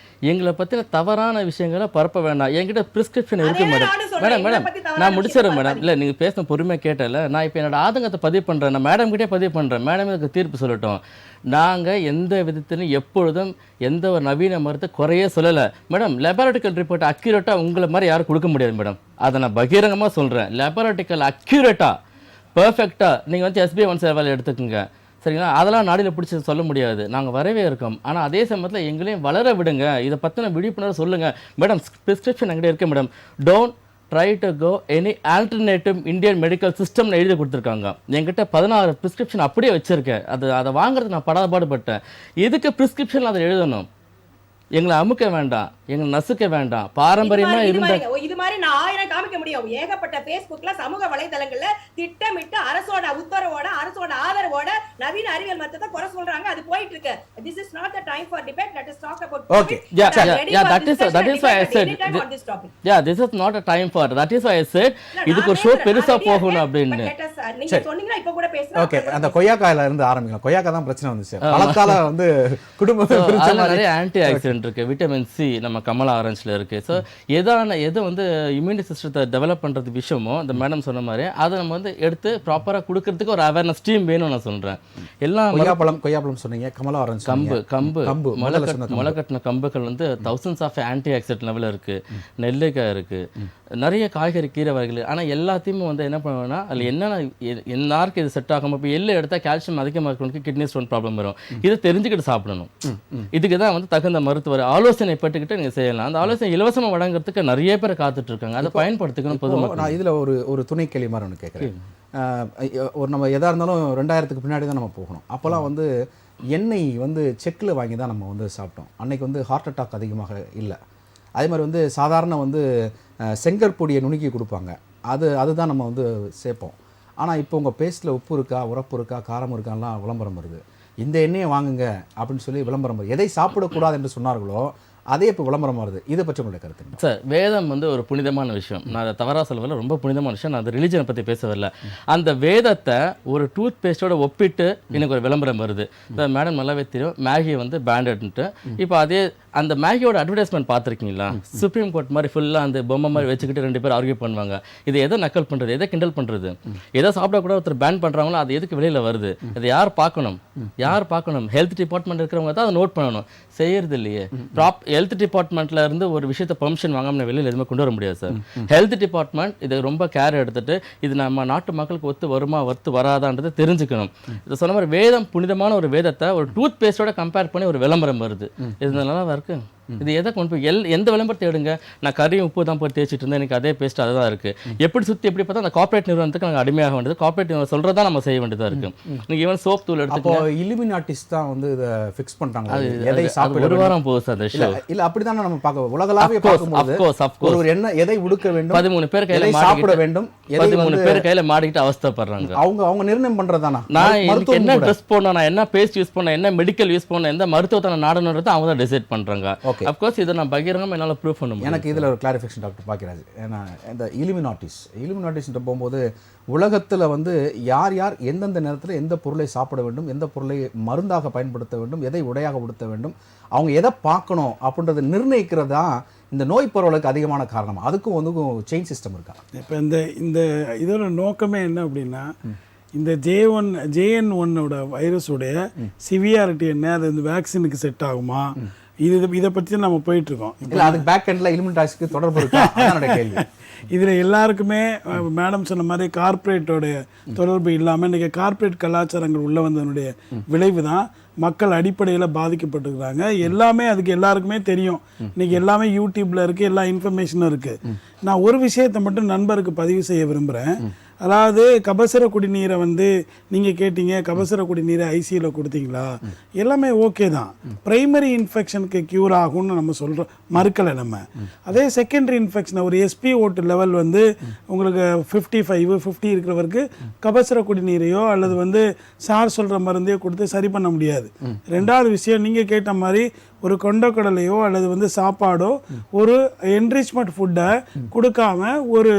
எங்களை பத்தின தவறான விஷயங்களை பரப்ப வேண்டாம். என்கிட்ட பிரிஸ்கிரிப்ஷன் இருக்கு மேடம். நான் முடிச்சிடறேன் மேடம். இல்ல நீங்க பேச பொறுமையா கேட்டல. நான் இப்போ என்னோட ஆதங்கத்தை பதிவு பண்றேன். நான் மேடம் கிட்டே பதிவு பண்றேன். மேடம் இதுக்கு தீர்ப்பு சொல்லட்டும். நாங்க எந்த விதத்திலும் எப்பொழுதும் எந்த ஒரு நவீன மருத்துவ குறையே சொல்லலை மேடம். லெபார்ட்டிக்கல் ரிப்போர்ட் அக்யூரேட்டா உங்களை மாதிரி யாரும் கொடுக்க முடியாது மேடம். அதை நான் பகிரங்கமா சொல்றேன். லெபார்ட்டிக்கல் அக்யூரேட்டா பெர்ஃபெக்டா நீங்க வந்து SBA1 சேவையில் எடுத்துக்கோங்க, சரிங்களா? அதெல்லாம் நாடியில் பிடிச்சி சொல்ல முடியாது. நாங்கள் வரவே இருக்கோம். ஆனால் அதே சமயத்தில் எங்களையும் வளர விடுங்க. இதை பற்றின விழிப்புணர்வு சொல்லுங்கள் மேடம். ப்ரிஸ்கிரிப்ஷன் என்கிட்ட இருக்கு madam. Don't try to go any alternative Indian medical சிஸ்டம்னு எழுதி கொடுத்துருக்காங்க. என்கிட்ட 16 ப்ரிஸ்கிரிப்ஷன் அப்படியே வச்சுருக்கேன். அதை வாங்குறதுக்கு நான் படாதபாடுபட்டேன். எதுக்கு ப்ரிஸ்கிரிப்ஷன் அதை எழுதணும்? எங்களை அமுக்க வேண்டாம், எங்களை நசுக்க வேண்டாம். பாரம்பரியமா இருந்த இது மாதிரி நான் 1000 காமிக்க முடியும். ஏகப்பட்ட Facebookல சமூக வலைதளங்கள்ல திட்டமிட்டு அரசோட உத்தரவோட அரசோட ஆதரவோட நவீன அறிவியல் மருத்துவத்தை குறை சொல்றாங்க. அது போயிட்டு இருக்கு. This is not the time for debate. Let us talk about okay. Yeah, that is why I said this is not a time for. That is why I said இதுக்கு ஒரு ஷோ பெருசா போகணும் அப்படின்னு. நீங்க சொன்னீங்கன்னா இப்ப கூட பேசலாம். ஓகே, அந்த கொய்யாக்காயில இருந்து ஆரம்பிக்கலாம். கொய்யாக்கா தான் பிரச்சனை வந்துச்சு. பழத்தால வந்து குடும்பத்துல நிறைய ஆன்டி ஆக்சிடென்ட் இருக்கு, விட்டமின் சி நம்ம கமலா ஆரஞ்சில் இருக்கு. ஸோ எது வந்து இம்யூனிட்டி சிஸ்டத்தை டெவலப் பண்றது விஷயமோ இந்த மேடம் சொன்ன மாதிரி அதை நம்ம வந்து எடுத்து ப்ராப்பரா கொடுக்கறதுக்கு ஒரு அவேர்னஸ் டீம் வேணும். நான் சொல்றேன் எல்லாம் கொய்யாப்பழம் சொன்னீங்க, கமலா ஆரஞ்சு, கம்பு முளைக்கட்டின கம்புகள் வந்து thousands ஆஃப் ஆன்டி ஆக்சிடென்ட் லெவலில் இருக்கு. நெல்லிக்காய் இருக்கு, நிறைய காய்கறி கீரை வகைகள். ஆனால் எல்லாத்தையுமே வந்து என்ன பண்ணுவேன்னா அதில் என்னென்ன எல்லாருக்கும் இது செட் ஆகும். இப்போ எள்ளு எடுத்தால் கால்சியம் அதிகமாக இருக்கிறவங்களுக்கு கிட்னி ஸ்டோன் ப்ராப்ளம் வரும். இதை தெரிஞ்சுக்கிட்டு சாப்பிடணும். இதுக்கு தான் வந்து தகுந்த மருத்துவர் ஆலோசனை பெற்றுக்கிட்டு நீங்கள் செய்யலாம். அந்த ஆலோசனை இலவசமாக வழங்குறதுக்கு நிறைய பேர் காத்துட்டு இருக்காங்க. அதை பயன்படுத்திக்கணும் பொதுமக்கள். நான் இதில் ஒரு துணை கேள்வி மாதிரி ஒன்று கேட்குறேன். ஒரு நம்ம எதாக இருந்தாலும் 2000க்கு பின்னாடி தான் நம்ம போகணும். அப்போல்லாம் வந்து எண்ணெய் வந்து செக்கில் வாங்கி தான் நம்ம வந்து சாப்பிட்டோம். அன்னைக்கு வந்து ஹார்ட் அட்டாக் அதிகமாக இல்லை. அதே மாதிரி வந்து சாதாரண வந்து செங்கற்பொடியை நுணுக்கி கொடுப்பாங்க, அதுதான் நம்ம வந்து சேர்ப்போம். ஆனால் இப்போ உங்கள் பேஸ்ட்டில் உப்பு இருக்கா, உரப்பு இருக்கா, காரம் இருக்கான்லாம் விளம்பரம் வருது. இந்த எண்ணெயை வாங்குங்க அப்படின்னு சொல்லி விளம்பரம் வருது. எதை சாப்பிடக்கூடாது என்று சொன்னார்களோ அதே இப்போ விளம்பரம் வருது. இதை பற்றி உங்களுடைய கருத்து? சார், வேதம் வந்து ஒரு புனிதமான விஷயம். நான் அதை தவறாக சொல்லவில்லை, ரொம்ப புனிதமான விஷயம். நான் அந்த ரிலிஜனை பற்றி பேச வரல. அந்த வேதத்தை ஒரு டூத் பேஸ்ட்டோட ஒப்பிட்டு எனக்கு ஒரு விளம்பரம் வருது. இந்த மேடம் நல்லாவே தெரியும், மேகி வந்து பேண்டட்ன்ட்டு. இப்போ அதே அந்த மேகியோட அட்வர்டைஸ்மெண்ட் பார்த்துருக்கீங்களா? சுப்ரீம் கோர்ட் மாதிரி ஃபுல்லாக அந்த பொம்மை மாதிரி வச்சுக்கிட்டு 2 பேர் ஆர்கியூ பண்ணுவாங்க. இதை எதை நக்கல் பண்ணுறது, எதை கிண்டல் பண்ணுறது? எதை சாப்பிடக்கூட ஒருத்தர் பேன் பண்ணுறாங்களோ அது எதுக்கு வெளியில் வருது? இதை யார் பார்க்கணும்? ஹெல்த் டிபார்ட்மெண்ட் இருக்கிறவங்க தான் அதை நோட் பண்ணணும். செய்யறது இல்லையே. ஹெல்த் டிபார்ட்மெண்ட்ல இருந்து ஒரு விஷயத்தை பெர்மிஷன் வாங்காம வெளியில் எதுவுமே கொண்டு வர முடியாது சார். ஹெல்த் டிபார்ட்மெண்ட் இதை ரொம்ப கேர் எடுத்துட்டு இது நம்ம நாட்டு மக்களுக்கு ஒத்து வருமா வராதான்றது தெரிஞ்சுக்கணும். இதை சொன்ன மாதிரி வேதம் புனிதமான ஒரு வேதத்தை ஒரு டூத் பேஸ்டோட கம்பேர் பண்ணி ஒரு விளம்பரம் வருது. இது நல்லா இருக்கு. இது எதை கொண்டு போய் எந்த விளம்பரத்தை எடுங்க. நான் கறியும் உப்பு தான் போய் தேய்ச்சிட்டு இருந்தேன், எனக்கு அதே பேஸ்ட் அதுதான் இருக்கு. எப்படி சுற்றி எப்படி பார்த்தா அந்த கார்பரேட் நிறுவனத்துக்கு நாங்கள் அடிமையாக வேண்டியது. கார்பரேட் நிறுவனம் சொல்றதா நம்ம செய்ய வேண்டியதாக இருக்கு. நீங்க ஈவன் சோப் தூள் எடுத்து இலுமினாட்டிஸ் தான் வந்து இதை ஃபிக்ஸ் பண்றாங்க. எதை சாப்பிட ஒரு வாரம் போகுது சார் அந்த ஷோ. இல்ல அப்படிதான் நம்ம பார்க்க உலகளாவிய பார்க்கும்போது ஒரு என்ன எதை உடுக்க வேண்டும், 13 பேர் கையில சாப்பிட வேண்டும், 13 பேர் கையில மாட்டிக்கிட்டு அவஸ்தைப்படுறாங்க. அவங்க நிர்ணயம் பண்றதானா? நான் என்ன ட்ரெஸ் போடணும், நான் என்ன பேஸ்ட் யூஸ் பண்ணணும், என்ன மெடிக்கல் யூஸ் பண்ணணும், எந்த மருத்துவத்தை நான் நாடணுன்றதை அவங்க தான் டிசைட் பண்றாங்க. அஃப்கோர்ஸ் இதை நான் பகிரங்கமாக என்னால் ப்ரூவ் பண்ண முடியும். எனக்கு இதில் ஒரு கிளாரிஃபிகேஷன் டாக்டர் பாக்கியராஜ். ஏன்னா இந்த இலுமினாட்டிஸ்ன்ற போகும்போது உலகத்தில் வந்து யார் எந்தெந்த நேரத்தில் எந்த பொருளை சாப்பிட வேண்டும், எந்த பொருளை மருந்தாக பயன்படுத்த வேண்டும், எதை உடையாக உடுத்த வேண்டும், அவங்க எதை பார்க்கணும் அப்படின்றத நிர்ணயிக்கிறது தான் இந்த நோய் பரவலுக்கு அதிகமான காரணம். அதுக்கும் வந்து செயின் சிஸ்டம் இருக்கா? இப்போ இந்த இதோட நோக்கமே என்ன அப்படின்னா, இந்த JN1 வைரஸோடைய சிவியாரிட்டி என்ன, அது இந்த வேக்சினுக்கு செட் ஆகுமா, இதை பற்றி நம்ம போயிட்டு இருக்கோம். இல்லை அதுக்கு பேக் எண்டில் இலுமினாட்டிஸ்க்கு தொடர்பு இருக்கா? அதான் கேள்வி. இதில் எல்லாருக்குமே மேடம் சொன்ன மாதிரி கார்ப்பரேட்டோடைய தொடர்பு இல்லாமல் இன்றைக்கி கார்ப்பரேட் கலாச்சாரங்கள் உள்ள வந்ததனுடைய விளைவு தான் மக்கள் அடிப்படையில் பாதிக்கப்பட்டிருக்கிறாங்க. எல்லாமே அதுக்கு எல்லாருக்குமே தெரியும். இன்றைக்கி எல்லாமே யூடியூப்பில் இருக்குது, எல்லா இன்ஃபர்மேஷனும் இருக்குது. நான் ஒரு விஷயத்தை மட்டும் நண்பருக்கு பதிவு செய்ய விரும்புகிறேன். அதாவது கபசுர குடிநீரை வந்து நீங்கள் கேட்டீங்க, கபசுர குடிநீரை ஐசியூவில் கொடுத்தீங்களா, எல்லாமே ஓகே தான். ப்ரைமரி இன்ஃபெக்ஷனுக்கு க்யூர் ஆகும்னு நம்ம சொல்கிறோம், மறுக்கலை நம்ம. அதே செகண்டரி இன்ஃபெக்ஷன் ஒரு SpO2 லெவல் வந்து உங்களுக்கு 55-50 இருக்கிறவருக்கு கபசுர குடிநீரையோ அல்லது வந்து சார் சொல்கிற மருந்தையோ கொடுத்து சரி பண்ண முடியாது. ரெண்டாவது விஷயம், நீங்கள் கேட்ட மாதிரி ஒரு கொண்டக்கடலையோ அல்லது வந்து சாப்பாடோ ஒரு என்ரிச்மெண்ட் ஃபுட்டை கொடுக்காம ஒரு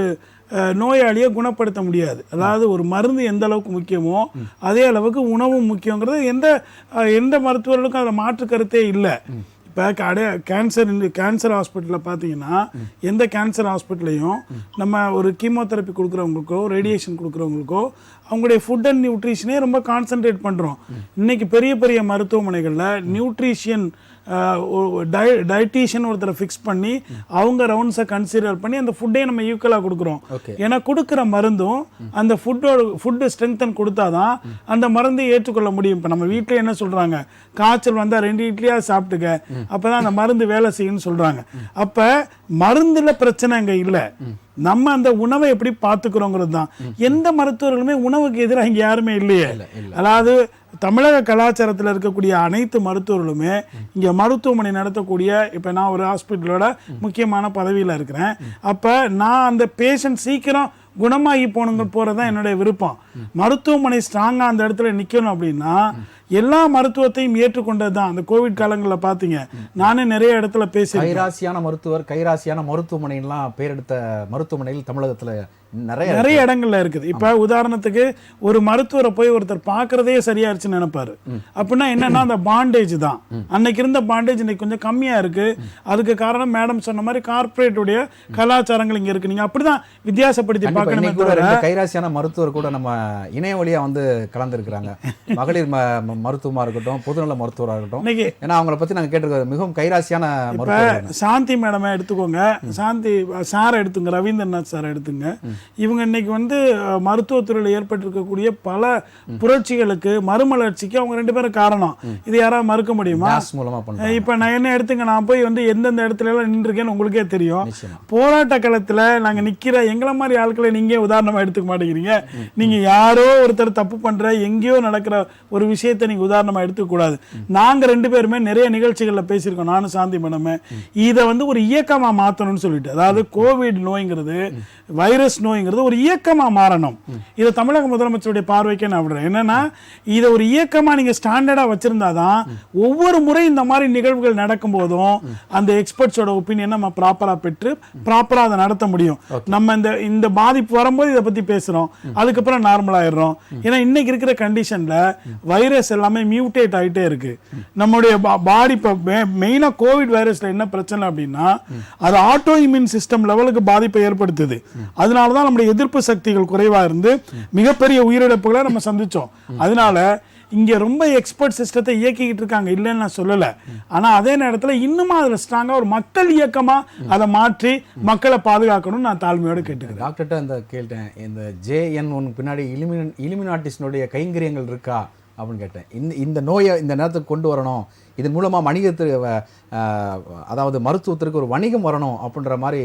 நோயாளியை குணப்படுத்த முடியாது. அதாவது ஒரு மருந்து எந்த அளவுக்கு முக்கியமோ அதே அளவுக்கு உணவும் முக்கியங்கிறது எந்த மருத்துவர்களுக்கும் அதில் மாற்று கருத்தே இல்லை. இப்போ கேன்சர் ஹாஸ்பிட்டலில் பார்த்தீங்கன்னா எந்த கேன்சர் ஹாஸ்பிட்டலையும் நம்ம ஒரு கீமோதெரப்பி கொடுக்குறவங்களுக்கோ ரேடியேஷன் கொடுக்குறவங்களுக்கோ அவங்களுடைய ஃபுட் அண்ட் நியூட்ரிஷனே ரொம்ப கான்சென்ட்ரேட் பண்ணுறோம். இன்றைக்கி பெரிய பெரிய மருத்துவமனைகளில் நியூட்ரிஷியன் டயட்டீஷியன் ஒருத்தரை ஃபிக்ஸ் பண்ணி அவங்க ரவுண்ட்ஸை கன்சிடர் பண்ணி அந்த ஃபுட்டே நம்ம ஈக்குவலாக கொடுக்குறோம். ஏன்னா கொடுக்குற மருந்தும் அந்த ஃபுட்டு ஸ்ட்ரென்தன் கொடுத்தாதான் அந்த மருந்தை ஏற்றுக்கொள்ள முடியும். இப்போ நம்ம வீட்டில் என்ன சொல்கிறாங்க, காய்ச்சல் வந்தால் 2 இட்லியாக சாப்பிட்டுக்க, அப்போ தான் அந்த மருந்து வேலை செய்யுன்னு சொல்கிறாங்க. அப்போ மருந்தில் பிரச்சனை அங்கே இல்லை, நம்ம அந்த உணவை எப்படி பார்த்துக்கிறோங்கிறது தான். எந்த மருத்துவர்களுமே உணவுக்கு எதிராக இங்கே யாருமே இல்லையே. அதாவது தமிழக கலாச்சாரத்தில் இருக்கக்கூடிய அனைத்து மருத்துவர்களுமே இங்கே மருத்துவமனை நடத்தக்கூடிய, இப்போ நான் ஒரு ஹாஸ்பிட்டலோட முக்கியமான பதவியில் இருக்கிறேன். அப்போ நான் அந்த பேஷண்ட் சீக்கிரம் குணமாகி போகிறது தான் என்னுடைய விருப்பம். மருத்துவமனை ஸ்ட்ராங்காக அந்த இடத்துல நிற்கணும் அப்படின்னா எல்லா மருத்துவத்தையும் ஏற்றுக்கொண்டது தான். அந்த கோவிட் காலங்களில் பார்த்தீங்க, நானே நிறைய இடத்துல பேசி கைராசியான மருத்துவர், கைராசியான மருத்துவமனைலாம் பேர் எடுத்த மருத்துவமனைகள் தமிழகத்தில் நிறைய இடங்கள்ல இருக்குது. இப்ப உதாரணத்துக்கு ஒரு மருத்துவரை போய் ஒருத்தர் பாக்குறதே சரியாயிருச்சுன்னு நினைப்பாரு. அப்படின்னா என்னன்னா அந்த பாண்டேஜ் தான். அன்னைக்கு இருந்த பாண்டேஜ் இன்னைக்கு கொஞ்சம் கம்மியா இருக்கு. அதுக்கு காரணம் மேடம் சொன்ன மாதிரி கார்ப்பரேட்டுடைய கலாச்சாரங்கள் இங்க இருக்கு. நீங்க அப்படிதான் வித்தியாசப்படுத்தி பார்க்கணும். கைராசியான மருத்துவர் கூட நம்ம இணைய வழியா வந்து கலந்துருக்கிறாங்க. மகளிர் மருத்துவமாக இருக்கட்டும், பொதுநல மருத்துவராக இருக்கட்டும், இன்னைக்கு ஏன்னா அவங்கள பற்றி நாங்கள் கேட்டிருக்கோம், மிகவும் கைராசியான மருத்துவர். சாந்தி மேடமை எடுத்துக்கோங்க, சாந்தி சாரை எடுத்துங்க, ரவீந்திரநாத் சாரை எடுத்துங்க. இவங்க இன்னைக்கு வந்து மருத்துவத்துறையில் ஏற்பட்டிருக்கக்கூடிய பல புரட்சிகளுக்கு, மறுமலர்ச்சிக்கு அவங்க 2 பேரும் காரணம். இது யாராவது மறுக்க முடியுமா? மூலமாக பண்ணுறோம். இப்போ நான் என்ன எடுத்துங்க, நான் போய் வந்து எந்தெந்த இடத்துல எல்லாம் நின்றுருக்கேன்னு உங்களுக்கே தெரியும். போராட்ட காலத்தில் நாங்கள் நிற்கிற எங்களை மாதிரி ஆட்களை நீங்கள் உதாரணமாக எடுத்துக்க மாட்டேங்கிறீங்க. நீங்கள் யாரோ ஒருத்தர் தப்பு பண்ணுற, எங்கேயோ நடக்கிற ஒரு விஷயத்தை நீங்கள் உதாரணமாக எடுத்துக்கூடாது. நாங்கள் 2 பேருமே நிறைய நிகழ்ச்சிகளில் பேசியிருக்கோம், நானும் சாந்தி மேடமே. இதை வந்து ஒரு இயக்கமாக மாற்றணும்னு சொல்லிட்டு, அதாவது கோவிட் நோய்ங்கிறது, வைரஸ் நோய்ங்கிறது ஒரு இயக்கமாக மாறணும். இதை தமிழக முதலமைச்சருடைய பார்வைக்கே நான் விடுறேன். என்னன்னா, இதை ஒரு இயக்கமாக நீங்கள் ஸ்டாண்டர்டாக வச்சிருந்தாதான் ஒவ்வொரு முறை இந்த மாதிரி நிகழ்வுகள் நடக்கும் போதும் அந்த எக்ஸ்பர்ட்ஸோட ஒப்பீனியன் நம்ம ப்ராப்பராக பெற்று ப்ராப்பராக அதை நடத்த முடியும். நம்ம இந்த பாதிப்பு வரும்போது இதை பற்றி பேசுகிறோம், அதுக்கப்புறம் நார்மலாகிடுறோம். ஏன்னா இன்னைக்கு இருக்கிற கண்டிஷனில் வைரஸ் எல்லாமே மியூட்டேட் ஆகிட்டே இருக்கு. நம்முடைய பாடி இப்போ மெயினாக கோவிட் வைரஸில் என்ன பிரச்சனை அப்படின்னா, அது ஆட்டோ இம்யூன் சிஸ்டம் லெவலுக்கு பாதிப்பை ஏற்படுத்துது. அதனால தான் நம்முடைய எதிர்ப்பு சக்திகள் குறைவாக இருந்து மிகப்பெரிய உயிரிழப்புகளை நம்ம சந்திச்சோம். அதனால இங்கே ரொம்ப எக்ஸ்பர்ட் சிஸ்டத்தை இயக்கிக்கிட்டு இருக்காங்க, இல்லைன்னு நான் சொல்லலை. ஆனால் அதே நேரத்தில் இன்னும் அதில் ஸ்ட்ராங்காக ஒரு மக்கள் இயக்கமாக அதை மாற்றி மக்களை பாதுகாக்கணும்னு நான் தாழ்மையோடு கேட்டுக்கிறேன். டாக்டர்கிட்ட அந்த கேட்டேன், இந்த JN1 பின்னாடி இலுமினாட்டிஸ்னுடைய கைங்கரியங்கள் இருக்கா அப்படின்னு கேட்டேன். இந்த நோயை இந்த நேரத்துக்கு கொண்டு வரணும், இதன் மூலமாக வணிகத்துக்கு, அதாவது மருத்துவத்திற்கு ஒரு வணிகம் வரணும் அப்படின்ற மாதிரி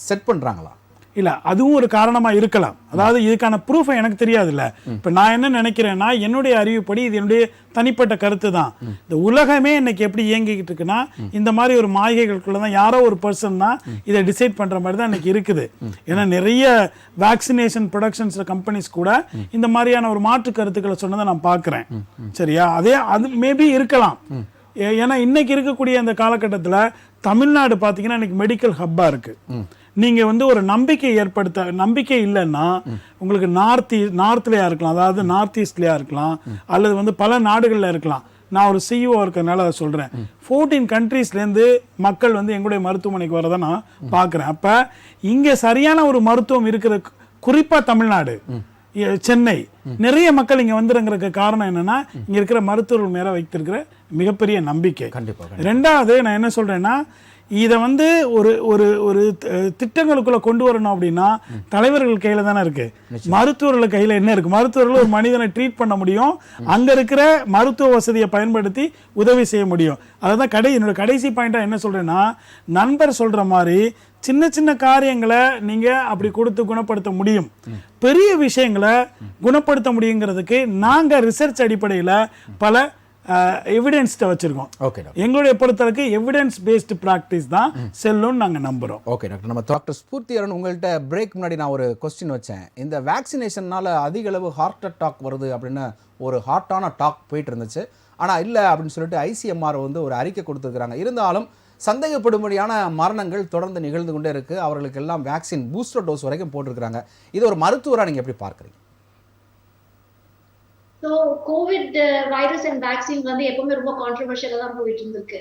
செட் பண்ணுறாங்களா? இல்லை, அதுவும் ஒரு காரணமாக இருக்கலாம். அதாவது இதுக்கான ப்ரூஃபை எனக்கு தெரியாதுல்ல. இப்போ நான் என்ன நினைக்கிறேன்னா, என்னுடைய அறிவுப்படி, இது என்னுடைய தனிப்பட்ட கருத்து தான். இந்த உலகமே இன்னைக்கு எப்படி இயங்கிக்கிட்டு இருக்குன்னா, இந்த மாதிரி ஒரு மாளிகைகளுக்குள்ள தான் யாரோ ஒரு பர்சன் தான் இதை டிசைட் பண்ணுற மாதிரி தான் இன்னைக்கு இருக்குது. ஏன்னா நிறைய வேக்சினேஷன் ப்ரொடக்ஷன்ஸ் கம்பெனிஸ் கூட இந்த மாதிரியான ஒரு மாற்று கருத்துக்களை சொன்னதை நான் பார்க்குறேன். சரியா? அது மேபி இருக்கலாம். ஏன்னா இன்னைக்கு இருக்கக்கூடிய அந்த காலகட்டத்தில் தமிழ்நாடு பார்த்தீங்கன்னா இன்னைக்கு மெடிக்கல் ஹப்பாக இருக்குது. நீங்கள் வந்து ஒரு நம்பிக்கை இல்லைன்னா உங்களுக்கு நார்த்லையா இருக்கலாம், அதாவது நார்த் ஈஸ்ட்லையா இருக்கலாம், அல்லது வந்து பல நாடுகளில் இருக்கலாம். நான் ஒரு CEO இருக்கிறதுனால அதை சொல்கிறேன். 14 கண்ட்ரீஸ்லேருந்து மக்கள் வந்து எங்களுடைய மருத்துவமனைக்கு வரதை நான் பார்க்குறேன். அப்போ இங்கே சரியான ஒரு மருத்துவம் இருக்கிற, குறிப்பாக தமிழ்நாடு, சென்னை, நிறைய மக்கள் இங்கே வந்துருங்கிறதுக்கு காரணம் என்னன்னா, இங்கே இருக்கிற மருத்துவர்கள் மேலே வைத்திருக்கிற மிகப்பெரிய நம்பிக்கை. கண்டிப்பாக. 2வது நான் என்ன சொல்கிறேன்னா, இதை வந்து ஒரு ஒரு ஒரு திட்டங்களுக்குள்ள கொண்டு வரணும் அப்படின்னா தலைவர்கள் கையில தானே இருக்கு, மருத்துவர்கள் கையில என்ன இருக்கு? மருத்துவர்கள் ஒரு மனிதனை ட்ரீட் பண்ண முடியும், அங்க இருக்கிற மருத்துவ வசதியை பயன்படுத்தி உதவி செய்ய முடியும். அதான் என்னோட கடைசி பாயிண்டா என்ன சொல்றேன்னா, நண்பர் சொல்ற மாதிரி சின்ன சின்ன காரியங்களை நீங்க அப்படி கொடுத்து குணப்படுத்த முடியும், பெரிய விஷயங்களை குணப்படுத்த முடியுங்கிறதுக்கு நாங்க ரிசர்ச் அடிப்படையில் பல எவிடன்ஸ்ட்டை வச்சிருக்கோம். ஓகே, எங்களுடைய பொறுத்தவரைக்கு எவிடன்ஸ் பேஸ்டு ப்ராக்டிஸ் தான் செல்லும்னு நாங்கள் நம்புகிறோம். Okay doctor. நம்ம டாக்டர் ஸ்பூர்த்தி அருண், உங்கள்கிட்ட பிரேக் முன்னாடி நான் ஒரு கொஸ்டின் வச்சேன். இந்த வேக்சினேஷன்னால அதிக அளவு ஹார்ட் அட்டாக் வருது அப்படின்னு ஒரு ஹார்ட்டான டாக் போயிட்டு இருந்துச்சு. ஆனால் இல்லை அப்படின்னு சொல்லிட்டு ICMR வந்து ஒரு அறிக்கை கொடுத்துருக்குறாங்க. இருந்தாலும் சந்தேகப்படும்படியான மரணங்கள் தொடர்ந்து நிகழ்ந்து கொண்டே இருக்குது. அவர்களுக்கு எல்லாம் வேக்சின் பூஸ்டர் டோஸ் வரைக்கும் போட்டிருக்கிறாங்க. இது ஒரு மருத்துவராக நீங்கள் எப்படி பார்க்குறீங்க? So Covid virus and vaccine வந்து எப்பவுமே ரொம்ப கான்ட்ரவர்ஷியலா தான் போயிட்டு இருந்திருக்கு.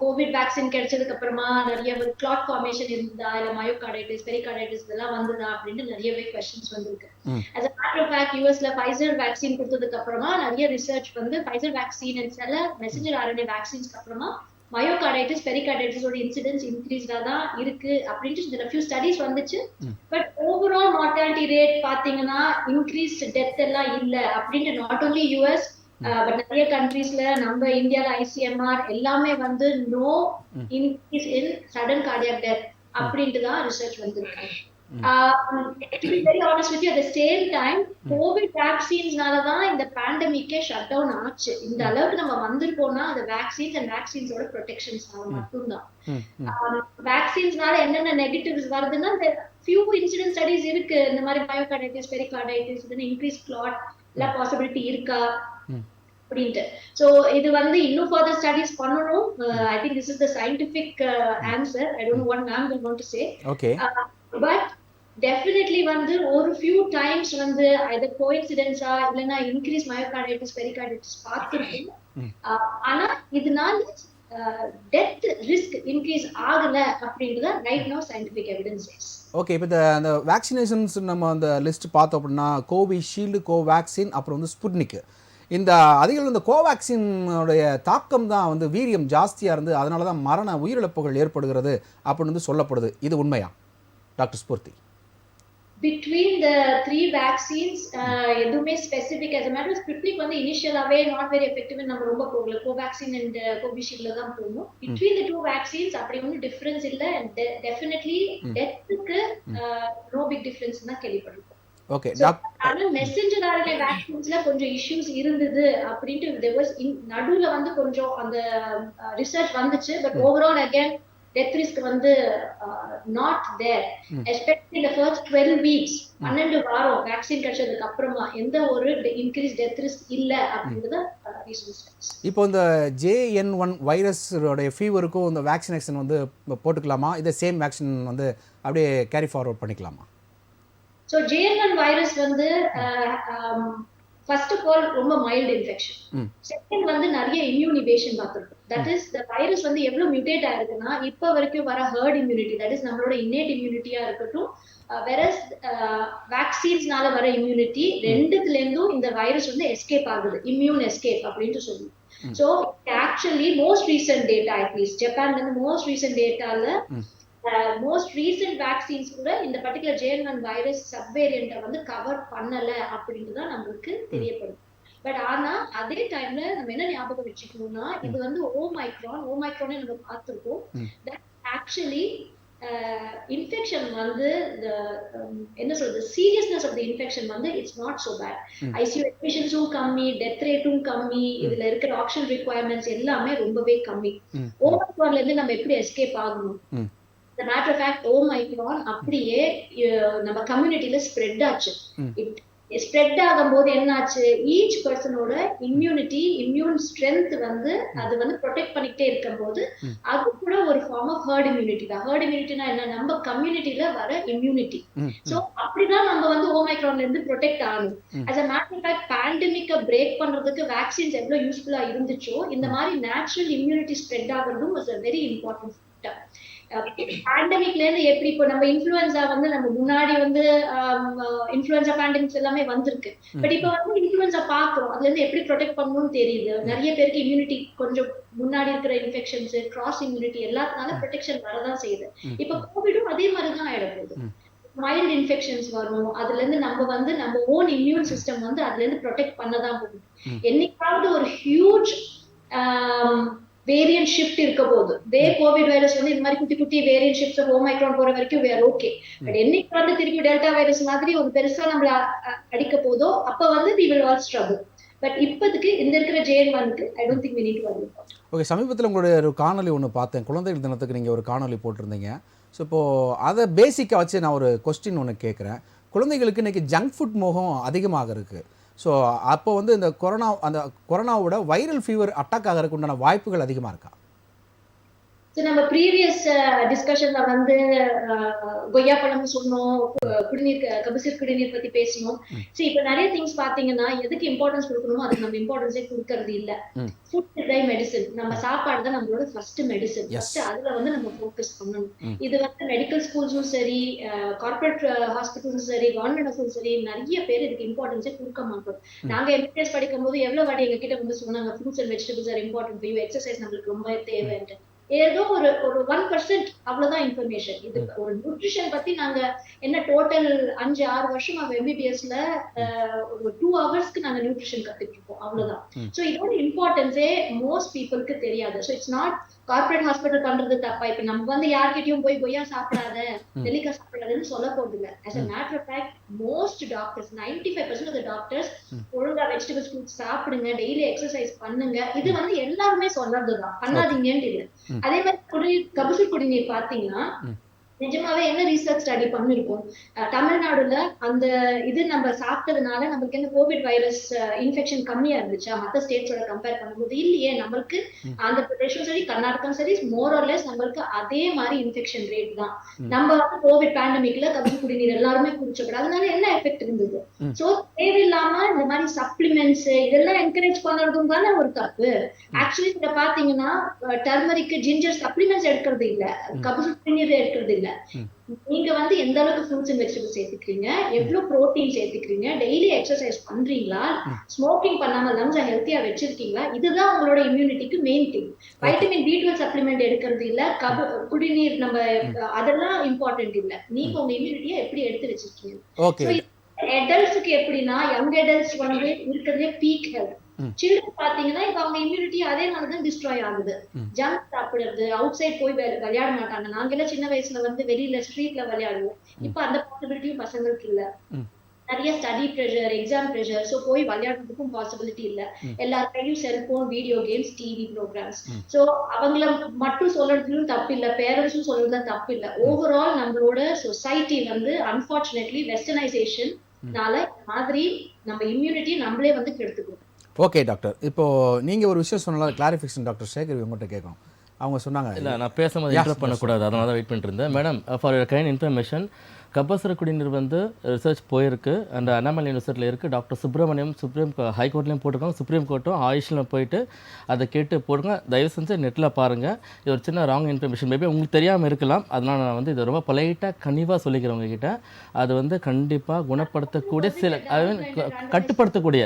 கோவிட் வேக்சின் கிடைச்சதுக்கு அப்புறமா நிறைய கிளாட் ஃபார்மேஷன் இருந்தா, இல்ல மயோகார்டைட்டிஸ், பெரிகார்டைட்டிஸ் இதெல்லாம் வந்ததா அப்படின்னு நிறையவே கொஸ்டின்ஸ் வந்திருக்கு. as a matter of fact, US Pfizer vaccine கொடுத்ததுக்கு அப்புறமா நிறைய ரிசர்ச் வந்து ஃபைசர் வேக்சின் அண்ட் சில மெசஞ்சர் RNA வேக்சின்ஸ்க்கு அப்புறமா மயோகார்டைட்டிஸ், பெரிகார்டைட்டிஸோட இன்சிடென்ஸ் இன்க்ரீஸ்டா தான் இருக்கு அப்படின்ட்டு இதுல ஃபியூ ஸ்டடிஸ் வந்துச்சு. பட் ஓவரால் மார்டாலிட்டி ரேட் பாத்தீங்கன்னா இன்க்ரீஸ் டெத் எல்லாம் இல்ல அப்படின்ட்டு நாட் ஓன்லி US பட் நிறைய கண்ட்ரீஸ்ல, நம்ம இந்தியால ICMR எல்லாமே வந்து no increase in sudden cardiac death அப்படின்ட்டு தான் ரிசர்ச் வந்திருக்காங்க. To be very honest with you, at the same time, COVID vaccines-னால தான் இந்த பேண்டமிக்கே ஷட் டவுன் ஆச்சு. இந்த அளவுக்கு நம்ம வந்திருக்கோம்னா அந்த வேக்சின்ஸ் அண்ட் வேக்சின்ஸோட ப்ரொடெக்ஷன்ஸ்னால மட்டும்தான். வேக்சின்ஸ்னால என்னென்ன நெகட்டிவ்ஸ் வருதுன்னா, இந்த ஃபியூ இன்சிடென்ட் ஸ்டடிஸ் இருக்கு. இந்த மாதிரி மயோகார்டைட்டிஸ், பெரிகார்டைட்டிஸ், இன்க்ரீஸ் கிளாட் எல்லாம் பாசிபிலிட்டி இருக்கா அப்படின்ட்டு. ஸோ இது வந்து இன்னும் ஃபர்தர் ஸ்டடிஸ் பண்ணணும். I think this is the scientific answer. I don't know what ma'am will want to say. Okay, but definitely வந்து ஒரு ஃபியூ டைம்ஸ் வந்து இது கோஇன்சிடென்ஸா இல்லைன்னா இன்க்ரீஸ் மயோகார்டைட்டிஸ், பெரிகார்டைட்டிஸ் பார்த்துருக்கோம். ஆனா இதனால டெத் ரிஸ்க் இன்க்ரீஸ் ஆகல அப்படின்றத right now scientific evidence is. Okay, இப்போ அந்த வேக்சினேஷன்ஸ் நம்ம அந்த லிஸ்ட் பார்த்தோம் அப்படின்னா கோவிஷீல்டு, கோவேக்சின், அப்புறம் வந்து ஸ்புட்னிக், இந்த அதிக இந்த கோவேக்சினுடைய தாக்கம் தான் வந்து வீரியம் ஜாஸ்தியாக இருந்து அதனால தான் மரண உயிரிழப்புகள் ஏற்படுகிறது அப்படின்னு வந்து சொல்லப்படுது. இது உண்மையா doctor Sphoorty? Between the 3 vaccines எதுவுமே specific as a matter of Sputnik வந்து இனிஷியலாவே நாட் வெரி எஃபெக்டிவ் நம்ம ரொம்ப போகல. கோவேக்சின் அண்ட் கோவிஷீல்ட்ல தான் போகணும். Between the 2 vaccines அப்படி ஒன்றும் டிஃபரன்ஸ் இல்லை. டெஃபினெட்லி டெத்துக்கு நோ பிக் டிஃபரன்ஸ் தான் கேள்விப்பட்டிருக்கோம். ஓகே. ஆனா மெசஞ்சர் ஆர்என்ஏ வேக்சின்ஸ்ல கொஞ்சம் இஷ்யூஸ் இருந்தது அப்படின்ட்டு நடுவுல வந்து கொஞ்சம் அந்த ரிசர்ச் வந்துச்சு. But overall again death risk வந்து நாட் தேர். எஸ்பெஷலி இந்த ஃபர்ஸ்ட் 12 வீக்ஸ் 12 வாரம் வேக்சின் கிடைச்சதுக்கு அப்புறமா எந்த ஒரு இன்க்ரீஸ் டெத் ரிஸ்க் இல்ல அப்படிங்கறது ரீசன்ஸ். இப்போ இந்த JN1 வைரஸோட ஃபீவருக்கும் இந்த வேக்சினேஷன் வந்து போட்டுக்கலாமா? இதை சேம் வேக்சின் வந்து அப்படியே கேரி ஃபார்வர்ட் பண்ணிக்கலாமா? ஸோ JN1 வைரஸ் வந்து ஃபர்ஸ்ட் ஆஃப் ஆல் ரொம்ப மைல்டு இன்ஃபெக்ஷன். செகண்ட் வந்து நிறைய இம்யூன் இவேஷன் பார்த்துருக்கோம். தட் இஸ் த வைரஸ் வந்து எவ்வளவு மியூட்டேட் ஆயிருக்குன்னா இப்போ வரைக்கும் வர ஹர்ட் இம்யூனிட்டி, தட் இஸ் நம்மளோட இன்னேட் இம்யூனிட்டியா இருக்கட்டும், வெரஸ் வேக்சின்ஸ்னால வர இம்யூனிட்டி ரெண்டுத்துல இருந்தும் இந்த வைரஸ் வந்து எஸ்கேப் ஆகுது, இம்யூன் எஸ்கேப் அப்படின்ட்டு சொல்லுவோம். So actually most recent data, at least ஜப்பான்ல இருந்து மோஸ்ட் ரீசன்ட் டேட்டால மோஸ்ட் ரீசன்ட் வேக்சின்ஸ் கூட இந்த பர்டிகுலர் JN1 வைரஸ் சப்வேரியன்ட்டை வந்து கவர் பண்ணல அப்படின்னு தான் நம்மளுக்கு தெரியப்படுது. பட் ஆனா அதே டைம்ல நம்ம என்ன ஞாபகம் வச்சுக்கணும்னா இது வந்து ஓமைக்ரான் நம்ம பார்த்திருக்கோம். தட் ஆக்சுவலி இன்ஃபெக்ஷன் வந்து என்ன சொல்றது, சீரியஸ்னஸ் ஆஃப் தி இன்ஃபெக்ஷன் வந்து it's not so bad. ICU அட்மிஷன்ஸும் கம்மி, டெத் ரேட்டும் கம்மி, இதுல இருக்கிற ஆக்சிஜன் ரிக்வயர்மெண்ட்ஸ் எல்லாமே ரொம்பவே கம்மி. ஓமைக்ரான்ல இருந்து நம்ம எப்படி எஸ்கேப் ஆகணும்? The matter of fact, Omicron அப்படியே நம்ம கம்யூனிட்டியில ஸ்ப்ரெட் ஆச்சு. ஸ்ப்ரெட் ஆகும்போது என்னாச்சு, ஈச் பர்சனோட இம்யூன் ஸ்ட்ரென்த் வந்து அது வந்து ப்ரொடெக்ட் பண்ணிக்கிட்டே இருக்கும் போது அது கூட ஒரு ஃபார்ம் ஆஃப் ஹர்ட் இம்யூனிட்டி தான். ஹர்ட் இம்யூனிட்டினா என்ன, நம்ம கம்யூனிட்டியில வர இம்யூனிட்டி. சோ அப்படிதான் நம்ம வந்து ஓமைக்ரான்ல இருந்து ப்ரொடெக்ட் ஆகணும். as a matter of fact, பேண்டமிக்கை பிரேக் பண்றதுக்கு வேக்சின்ஸ் எவ்வளவு யூஸ்ஃபுல்லா இருந்துச்சோ இந்த மாதிரி நேச்சுரல் இம்யூனிட்டி ஸ்ப்ரெட் ஆகுறதும் was a very important factor. பேண்டமிக்ல இருந்து எப்படி இப்போ நம்ம இன்ஃப்ளூயன்ஸா வந்து நம்ம முன்னாடி வந்து இன்ஃப்ளூயன்ஸா பேண்டமிக்ஸ் எல்லாமே வந்திருக்கு. பட் இப்போ வந்து இன்ஃப்ளூயன்ஸா பாக்குறோம், அதுல இருந்து எப்படி ப்ரொடெக்ட் பண்ணணும்னு தெரியுது. நிறைய பேருக்கு இம்யூனிட்டி கொஞ்சம் முன்னாடி இருக்கிற இன்ஃபெக்ஷன்ஸ், கிராஸ் இம்யூனிட்டி எல்லாத்தினால ப்ரொடெக்ஷன் வரதான் செய்யுது. இப்போ கோவிடும் அதே மாதிரிதான் ஆயிட போகுது. மைல்டு இன்ஃபெக்ஷன்ஸ் வரும், அதுல இருந்து நம்ம ஓன் இம்யூன் சிஸ்டம் வந்து அதுல இருந்து ப்ரொடெக்ட் பண்ணதான் போகுது. என்னைக்காவது ஒரு ஹியூஜ் வேரியன்ட் ஷிஃப்ட் இருக்க போகுது. கோவிட் வைரஸ் வந்து இந்த மாதிரி குட்டி குட்டி வேரியன்ட் ஷிஃப்ட்ஸ் ஓமைக்ரான் போற வரைக்கும் வேற ஓகே. பட் என்னைக்கு வந்து திருப்பி டெல்டா வைரஸ் மாதிரி ஒரு பெருசா நம்மள அடிக்க போதோ அப்ப வந்து we will all struggle. But இப்போதைக்கு இந்த இருக்கிற JN1க்கு I don't think we need to worry. Okay. சமீபத்தில் உங்களுடைய ஒரு காணொலி ஒன்று பார்த்தேன், குழந்தைகள் தினத்துக்கு நீங்கள் ஒரு காணொலி போட்டிருந்தீங்க. ஸோ இப்போது அதை பேசிக்காக வச்சு நான் ஒரு கொஸ்டின் ஒன்று கேட்குறேன். குழந்தைகளுக்கு இன்றைக்கி ஜங்க் ஃபுட் மோகம் அதிகமாக இருக்குது. ஸோ அப்போ வந்து இந்த கொரோனாவோட வைரல் ஃபீவர் அட்டாக் ஆகிறதுக்கு உண்டான வாய்ப்புகள் அதிகமாக இருக்கா? நம்ம ப்ரீவியஸ் டிஸ்கஷன்ல வந்து கொய்யாப்பழம் சொன்னோம், குடிநீர் கபசுர் குடிநீர் பத்தி பேசணும். சரி, இப்ப நிறைய திங்ஸ் பாத்தீங்கன்னா எதுக்கு இம்பார்ட்டன்ஸ் கொடுக்கணுமோ அதுக்கு நம்ம இம்பார்ட்டன்ஸே கொடுக்கறது இல்ல. Food is medicine. நம்ம சாப்பாடு தான் நம்மளோட ஃபர்ஸ்ட் மெடிசன். ஃபர்ஸ்ட் அதுல வந்து நம்ம ஃபோக்கஸ் பண்ணணும். இது வந்து மெடிக்கல் ஸ்கூல்ஸும் சரி, கார்பரேட் ஹாஸ்பிட்டல்ஸும் சரி, கவர்மெண்ட் ஹாஸ்பிட்டலும் சரி, நிறைய பேர் இதுக்கு இம்பார்ட்டன்ஸே கொடுக்க மாட்டோம். நாங்க MBBS படிக்கும் போது எவ்வளவு வாட்டி எங்க கிட்ட வந்து சொன்னாங்க, fruits and vegetables are important for you, exercise நம்மளுக்கு ரொம்ப தேவைன்ட்டு. ஏதோ ஒரு 1% அவ்வளவுதான் இன்ஃபர்மேஷன். இது ஒரு நியூட்ரிஷன் பத்தி நாங்க என்ன டோட்டல் 5-6 வருஷமா MBBSல ஒரு 2 ஹவர்ஸ்க்கு நாங்க நியூட்ரிஷன் கத்துட்டு இருக்கோம், அவ்வளவுதான். சோ இதோட இம்பார்ட்டன்ஸே மோஸ்ட் பீப்புளுக்கு தெரியாது. So it's not corporate hospital பண்றது தப்பா. இப்ப நம்ம வந்து யார்கிட்டயும் போய் கொய்யா சாப்பிடாத, நெல்லிக்காய் சாப்பிடாதுன்னு சொல்ல போறது இல்ல. as a matter of fact, most doctors, 95% of the doctors ஒழுங்கா வெஜிடபிள்ஸ் ஃப்ரூட்ஸ் சாப்பிடுங்க, டெய்லி எக்ஸசைஸ் பண்ணுங்க, இது வந்து எல்லாருமே சொல்றதுதான், பண்ணாதீங்கன்னு இல்லை. அதே மாதிரி கபசுர் குடிநீர் பாத்தீங்கன்னா நிஜமாவே என்ன ரிசர்ச் ஸ்டடி பண்ணிருக்கோம், தமிழ்நாடுல அந்த இது நம்ம சாப்பிட்டதுனால நம்மளுக்கு என்ன கோவிட் வைரஸ் இன்ஃபெக்ஷன் கம்மியா இருந்துச்சா மற்ற ஸ்டேட்ஸோட கம்பேர் பண்ணும்போது? இல்லையே. நம்மளுக்கு ஆந்திர பிரதேஷும் சரி, கர்நாடகம் சரி, மோர் ஆர் லெஸ் நம்மளுக்கு அதே மாதிரி இன்ஃபெக்ஷன் ரேட் தான். நம்ம வந்து கோவிட் பேண்டமிக்ல கபசுர் குடிநீர் எல்லாருமே குடிச்சப்படும். அதனால என்ன எஃபெக்ட் இருந்தது? சோ தேவையில்லாம இந்த மாதிரி சப்ளிமெண்ட்ஸ் இதெல்லாம் என்கரேஜ் பண்றதும் தானே ஒரு தப்பு. ஆக்சுவலி இத பாத்தீங்கன்னா டர்மரிக், ஜிஞ்சர் சப்ளிமெண்ட்ஸ் எடுக்கிறது இல்ல, கபசுர் குடிநீர் எடுக்கிறது இல்ல. நீங்க வந்து எந்த அளவுக்கு ஃப்ரூட்ஸ் அண்ட் வெஜிடபிள்ஸ் சேர்த்துக்கிறீங்க, எவ்வளவு புரோட்டீன் சேர்த்துக்கிறீங்க, டெய்லி எக்ஸசைஸ் பண்றீங்களா, ஸ்மோக்கிங் பண்ணாம லங்ஸை ஹெல்த்தியா வச்சிருக்கீங்களா, இதுதான் உங்களோட இம்யூனிட்டிக்கு main thing. Vitamin B12 supplement எடுக்கிறது இல்ல, குடிநீர் நம்ம அதெல்லாம் இம்பார்ட்டன்ட் இல்ல, நீங்க உங்க இம்யூனிட்டியை எப்படி எடுத்து வச்சிருக்கீங்க. ஓகே. அடல்ட்ஸ்க்கு எப்படின்னா யங் அடல்ட்ஸ் வந்து இருக்கிறதே பீக் ஹெல்த். சில்ட்ரன் பாத்தீங்கன்னா இப்ப அவங்க இம்யூனிட்டி அதே மாதிரிதான் டிஸ்ட்ராய் ஆகுது. ஜங்க் சாப்பிடுறது, அவுட் சைட் போய் விளையாட மாட்டாங்க. நாங்க எல்லாம் சின்ன வயசுல வந்து வெளியில ஸ்ட்ரீட்ல விளையாடுவோம். இப்ப அந்த பாசிபிலிட்டியும் பசங்களுக்கு இல்ல. நிறைய study pressure, exam pressure, so போய் விளையாடுறதுக்கும் பாசிபிலிட்டி இல்ல. எல்லார் கையும் cellphone, video games, TV programmes. So அவங்கள மட்டும் சொல்றதுலும் தப்பு இல்ல, பேரண்ட்ஸும் சொல்றதுல தப்பு இல்ல. ஓவரால் நம்மளோட சொசைட்டி வந்து அன்பார்ச்சுனேட்லி வெஸ்டர்னைசேஷன்னால மாதிரி நம்ம இம்யூனிட்டி நம்மளே வந்து கெடுத்துக்கணும். ஓகே டாக்டர், இப்போது நீங்கள் ஒரு விஷயம் சொன்னால கிளாரிஃபிகேஷன் டாக்டர் சேகர் உங்கள்கிட்ட கேட்கணும். அவங்க சொன்னாங்க இல்லை, நான் பேசும்போது இன்டர்ப்ட் பண்ணக்கூடாது, அதனால தான் வெயிட் பண்ணிட்டு இருந்தேன். Madam, for your kind information, கபசுர குடிநீர் வந்து ரிசர்ச் போயிருக்கு. அண்ட் அண்ணாமலை யூனிவர்சிட்டியில் இருக்குது. டாக்டர் சுப்ரமணியம் ஹைகோர்ட்லேயும் போட்டிருக்காங்க, சுப்ரீம் கோர்ட்டும் ஆயுஷ்லையும் போயிட்டு அதை கேட்டு போடுங்க. தயவு செஞ்சு நெட்டில் பாருங்கள். இது ஒரு சின்ன ராங் இன்ஃபர்மேஷன், மேபி உங்களுக்கு தெரியாமல் இருக்கலாம். அதனால் நான் வந்து இதை ரொம்ப பொலைட்டாக கனிவாக சொல்லிக்கிறேன் உங்ககிட்ட. அது வந்து கண்டிப்பாக குணப்படுத்தக்கூடிய சில கட்டுப்படுத்தக்கூடிய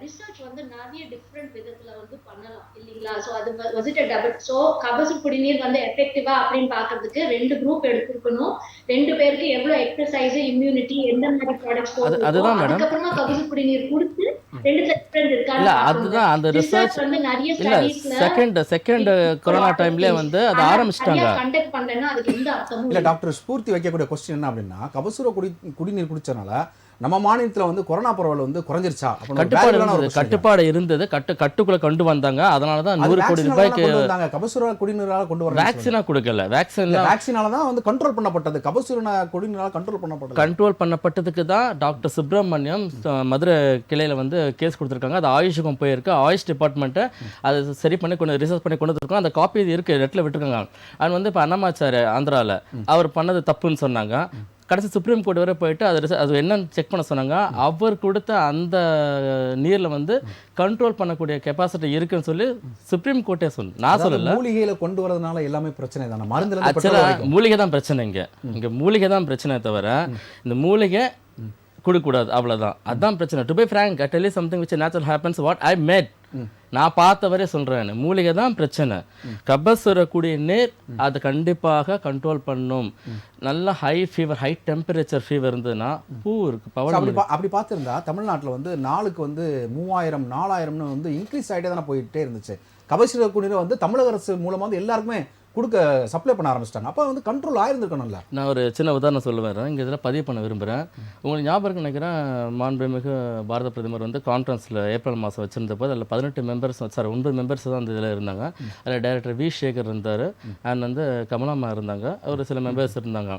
ரிசர்ச் வந்து நிறைய டிஃபரண்ட் விதத்துல வந்து பண்ணலாம் இல்லீங்களா. சோ அது was it a double. So கபசுர குடிநீர் வந்து எஃபெக்டிவா அப்படின்னு பாக்கிறதுக்கு 2 குரூப் எடுத்துக்கணும். 2 பேருக்கு எவ்வளவு எக்ஸசைஸ், இம்யூனிட்டி, எந்த மாதிரி ப்ராடக்ட்ஸ் போடுறோம், அதுதான் மேடம். அதுக்கப்புறமா கபசுர குடிநீர் கொடுத்து 2 டிஃபரண்ட் இருக்கா. இல்ல, அதுதான் அந்த ரிசர்ச் வந்து நிறைய இல்ல. செகண்ட் கொரோனா டைம்ல வந்து அது ஆரம்பிச்சிட்டாங்க. கண்டக்ட் பண்றேன்னா அதுக்கு எந்த அர்த்தமும் இல்லை டாக்டர். ஸ்பூர்த்தி வைக்கக்கூடிய கொஸ்டின் என்ன அப்படின்னா, கபசுர குடிநீர் குடிச்சனால நம்ம மாநிலத்தில் வந்து கொரோனா பரவல் வந்து குறைஞ்சிருச்சா? கட்டுப்பாடு இருந்தது, கட்டுக்குள்ள கொண்டு வந்தாங்க. அதனால தான் 100 கோடி ரூபாய்க்கு கபசுர குடிநீரால கொண்டு வர வேக்சினா கொடுக்கல. வேக்சினால தான் வந்து கண்ட்ரோல் பண்ணப்பட்டது. கபசுர குடிநீரால கண்ட்ரோல் பண்ணப்பட்டதுக்கு தான் டாக்டர் சுப்ரமணியம் மதுரை கிளையில வந்து கேஸ் கொடுத்துருக்காங்க. அது ஆயுஷுக்கும் போயிருக்கு. ஆயுஷ் டிபார்ட்மெண்ட்டை அதை சரி பண்ணி கொண்டு ரிசர்ச் பண்ணி கொண்டு வந்துருக்கோம். அந்த காப்பி இருக்கு, நெட்டில் விட்டுருக்காங்க. அது வந்து இப்போ அண்ணாமாச்சார் ஆந்திராவில் அவர் பண்ணது தப்புன்னு சொன்னாங்க. கடைசி சுப்ரீம் கோர்ட் வரை போயிட்டு அது என்னன்னு செக் பண்ண சொன்னாங்க. அவர் கொடுத்த அந்த நீரில் வந்து கண்ட்ரோல் பண்ணக்கூடிய கெப்பாசிட்டி இருக்குன்னு சொல்லி சுப்ரீம் கோர்ட்டே நான் சொல்லல. மூலிகையில கொண்டு வரதுனால எல்லாமே பிரச்சனை தானே, மருந்துல ஆக்சுவலாக மூலிகை தான் பிரச்சனை. இங்கே மூலிகை தான் பிரச்சனை தவிர இந்த மூலிகை கொடுக்கூடாது, அவ்வளோதான். அதுதான் பிரச்சனை. To be frank, I tell you something which natural happens what I met. நான் பார்த்த வரை சொல்கிறேன், மூலிகை தான் பிரச்சனை. கபசுர குடிநீர் அதை கண்டிப்பாக கண்ட்ரோல் பண்ணும். நல்ல high fever, high temperature fever இருந்ததுன்னா பூ இருக்கு பவளம். அப்படி பார்த்துருந்தா தமிழ்நாட்டில் வந்து நாளுக்கு வந்து 3000 4000ன்னு வந்து இன்க்ரீஸ் ஆகிட்டே தானே போயிட்டே இருந்துச்சு. கபசுர குடிநீரை வந்து தமிழக அரசு மூலமாக வந்து எல்லாருக்குமே கொடுக்க சப்ளை பண்ண ஆரம்பிச்சிட்டாங்க. அப்போ வந்து கண்ட்ரோல் ஆயிருந்துருக்கணும்ல. நான் ஒரு சின்ன உதாரணம் சொல்லுவேன், இங்கே இதில் பதிவு பண்ண விரும்புகிறேன். உங்களுக்கு ஞாபகம் நினைக்கிறேன், மாண்புமிகு பாரத பிரதமர் வந்து கான்ஃபரன்ஸில் ஏப்ரல் மாதம் வச்சிருந்த போது அதில் 18 மெம்பர்ஸ் 9 மெம்பர்ஸ் தான் அந்த இதில் இருந்தாங்க. அதில் டைரக்டர் வி சேகர் இருந்தார், அண்ட் வந்து கமலாமா இருந்தாங்க, ஒரு சில மெம்பர்ஸ் இருந்தாங்க.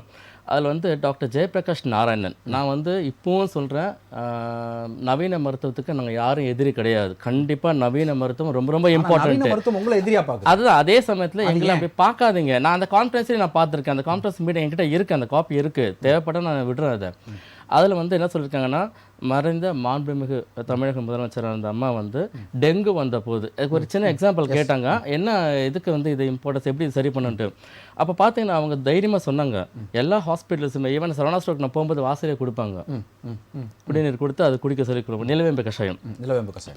அதில் வந்து டாக்டர் ஜெயபிரகாஷ் நாராயணன். நான் வந்து இப்போவும் சொல்கிறேன், நவீன மருத்துவத்துக்கு நாங்கள் யாரும் எதிரி கிடையாது. கண்டிப்பாக நவீன மருத்துவம் ரொம்ப ரொம்ப இம்பார்ட்டன்ட். உங்களை எதிரியா பார்க்க அதுதான். அதே சமயத்தில் எங்களை அப்படி பார்க்காதீங்க. நான் அந்த கான்ஃபரன்ஸ்லேயும் நான் பார்த்துருக்கேன். அந்த கான்ஃபரன்ஸ் மீட்டிங் என்கிட்ட இருக்குது, அந்த காப்பி இருக்குது, தேவைப்பட நான் விடுறேன் அதை. அதில் வந்து என்ன சொல்லியிருக்காங்கன்னா, மறைந்த மாண்புமிகு தமிழக முதலமைச்சராக இருந்த அம்மா வந்து டெங்கு வந்த போது ஒரு சின்ன எக்ஸாம்பிள் கேட்டாங்க, என்ன இதுக்கு வந்து இது இம்பார்ட்டன்ஸ் எப்படி சரி பண்ணுன்ட்டு. அப்போ பார்த்தீங்கன்னா அவங்க தைரியமாக சொன்னாங்க, எல்லா ஹாஸ்பிட்டல்ஸுமே ஈவன் சரவணா ஸ்டோருக்கு நான் போகும்போது வாசலே கொடுப்பாங்க, குடிநீர் கொடுத்து அது குடிக்க சொல்லி கொடுப்போம். நிலவேம்பு கஷாயம்,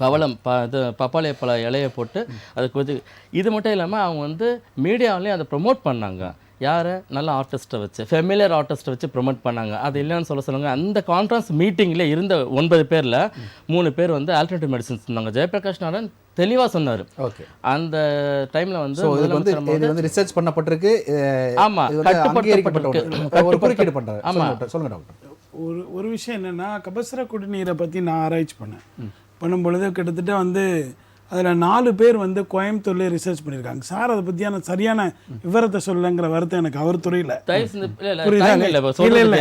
பவளம், இது பப்பாளி பழ இலையை போட்டு அதுக்கு இது மட்டும் இல்லாமல் அவங்க வந்து மீடியாவிலையும் அதை ப்ரொமோட் பண்ணாங்க. யாரை? நல்ல ஆர்டிஸ்ட்டை வச்சு, ஃபெமிலியர் ஆர்டிஸ்ட்டை வச்சு ப்ரொமோட் பண்ணாங்க. அது இல்லைன்னு சொல்லுவாங்க. அந்த கான்ஃபரன்ஸ் மீட்டிங்கில் இருந்த 9 பேரில் 3 பேர் வந்து ஆல்டர்னேட்டிவ் மெடிசன்ஸ் இருந்தாங்க. ஜெயபிரகாஷ் நாராயண் தெளிவாக சொன்னார். அந்த டைமில் வந்து ரிசர்ச் பண்ணப்பட்டிருக்கு. ஆமாம், கட்டுப்படுத்தப்பட்டிருக்கு. ஆமாம், சொல்லுங்க டாக்டர். ஒரு விஷயம் என்னென்னா, கபசுர குடிநீரை பற்றி நான் ஆராய்ச்சி பண்ணும் பொழுது கிட்டத்தட்ட வந்து அதில் 4 பேர் வந்து கோயம்புத்தூர்லேயே ரிசர்ச் பண்ணியிருக்காங்க. சார் அதை பற்றியான சரியான விவரத்தை சொல்லங்கிற வருத்தம் எனக்கு அவர் துறையில்.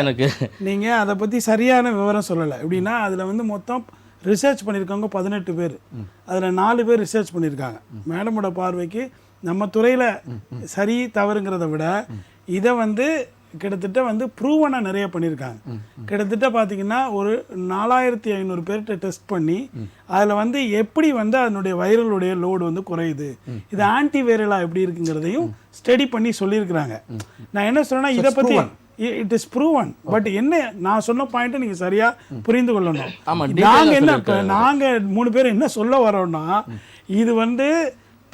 எனக்கு நீங்கள் அதை பற்றி சரியான விவரம் சொல்லலை. எப்படின்னா அதில் வந்து மொத்தம் ரிசர்ச் பண்ணியிருக்காங்க 18 பேர். அதில் 4 பேர் ரிசர்ச் பண்ணியிருக்காங்க. மேடமோட பார்வைக்கு நம்ம துறையில் சரி தவறுங்கிறத விட இதை வந்து கிட்டத்தட்ட வந்து ப்ரூவனாக நிறைய பண்ணியிருக்காங்க. கிட்டத்தட்ட பார்த்தீங்கன்னா ஒரு 4500 பேர்கிட்ட டெஸ்ட் பண்ணி அதில் வந்து எப்படி வந்து அதனுடைய வைரலுடைய லோடு வந்து குறையுது, இது ஆன்டி வைரலாக எப்படி இருக்குங்கிறதையும் ஸ்டடி பண்ணி சொல்லியிருக்கிறாங்க. நான் என்ன சொல்றேன்னா இதை பற்றி இட் இஸ் ப்ரூவன். பட் என்ன நான் சொன்ன பாயிண்ட்டை நீங்கள் சரியாக புரிந்து கொள்ளணும். நாங்கள் என்ன இப்போ நாங்கள் 3 பேர் என்ன சொல்ல வரோம்னா, இது வந்து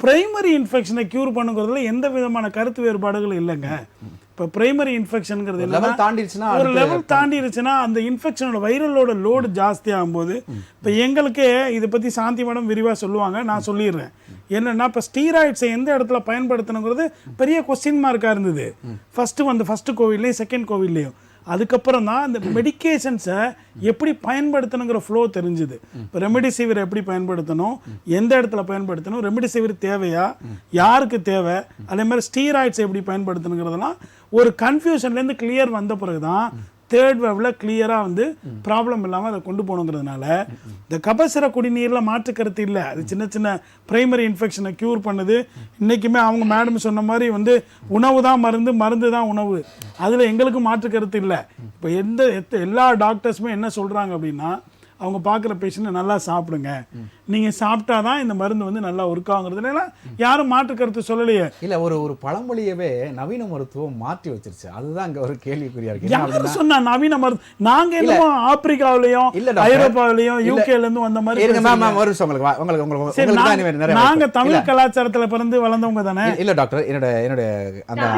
பிரைமரி இன்ஃபெக்ஷனை க்யூர் பண்ணுங்கிறதுல எந்த விதமான கருத்து வேறுபாடுகள் இல்லைங்க. இப்போ பிரைமரி இன்ஃபெக்ஷனுங்கிறது ஒரு லெவல் தாண்டிடுச்சுன்னா அந்த இன்ஃபெக்ஷனோட வைரலோட லோடு ஜாஸ்தி ஆகும்போது, இப்போ எங்களுக்கு இதை பற்றி சாந்தி மேடம் விரிவாக சொல்லுவாங்க, நான் சொல்லிடுறேன். என்னென்னா இப்போ ஸ்டீராய்ட்ஸை எந்த இடத்துல பயன்படுத்தணுங்கிறது பெரிய கொஸ்டின் மார்க்காக இருந்தது. ஃபஸ்ட்டு கோவிட்லேயும் செகண்ட் கோவிட்லேயும். அதுக்கப்புறம் தான் இந்த மெடிக்கேஷன்ஸை எப்படி பயன்படுத்தணுங்கிற ஃப்ளோ தெரிஞ்சுது. இப்போ ரெம்டெசிவிர் எப்படி பயன்படுத்தணும், எந்த இடத்துல பயன்படுத்தணும், ரெம்டெசிவிர் தேவையா, யாருக்கு தேவை, அதே மாதிரி ஸ்டீராய்ட்ஸ் எப்படி பயன்படுத்தணுங்கிறதெல்லாம் ஒரு கன்ஃபியூஷன்லேருந்து கிளியர் வந்த பிறகு தான் தேர்ட் வேவ்ல கிளியராக வந்து ப்ராப்ளம் இல்லாமல் அதை கொண்டு போகணுங்கிறதுனால இந்த கபசுர குடிநீரில் மாற்று கருத்து இல்லை. அது சின்ன சின்ன பிரைமரி இன்ஃபெக்ஷனை க்யூர் பண்ணுது. இன்றைக்குமே அவங்க மேடம் சொன்ன மாதிரி வந்து உணவு தான் மருந்து, மருந்து தான் உணவு, அதில் எங்களுக்கும் மாற்று கருத்து இல்லை. இப்போ எல்லா டாக்டர்ஸுமே என்ன சொல்கிறாங்க அப்படின்னா, அவங்க பார்க்குற பேஷண்ட்டை நல்லா சாப்பிடுங்க, நீங்கள் சாப்பிட்டா தான் இந்த மருந்து வந்து நல்லா ஒர்க் ஆகுங்கிறதுல யாரும் மாற்று கருத்து சொல்லலையே. இல்லை, ஒரு பழமொழியவே நவீன மருத்துவம் மாற்றி வச்சிருச்சு. அதுதான் அங்கே ஒரு கேள்விக்குறியா இருக்கு. யாரும் சொன்னா நவீன மருத்துவம்? நாங்கள் என்னமோ ஆப்பிரிக்காவிலையும் ஐரோப்பாவிலையும் யூகேலேருந்து வந்த மாதிரி. நாங்கள் தமிழ் கலாச்சாரத்தில் பிறந்து வளர்ந்தவங்க தானே. இல்லை டாக்டர், என்னுடைய அந்த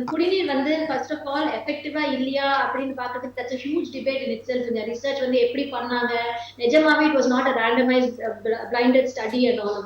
குடிநீர் வந்து ஃபர்ஸ்ட் ஆஃப் ஆல் எஃபெக்டிவா இல்லையா அப்படின்னு பார்க்கிறதுக்கு that's a huge debate in itself. இந்த ரிசர்ச் வந்து எப்படி பண்ணாங்க, நிஜமாவே it was not a randomized blinded study at all.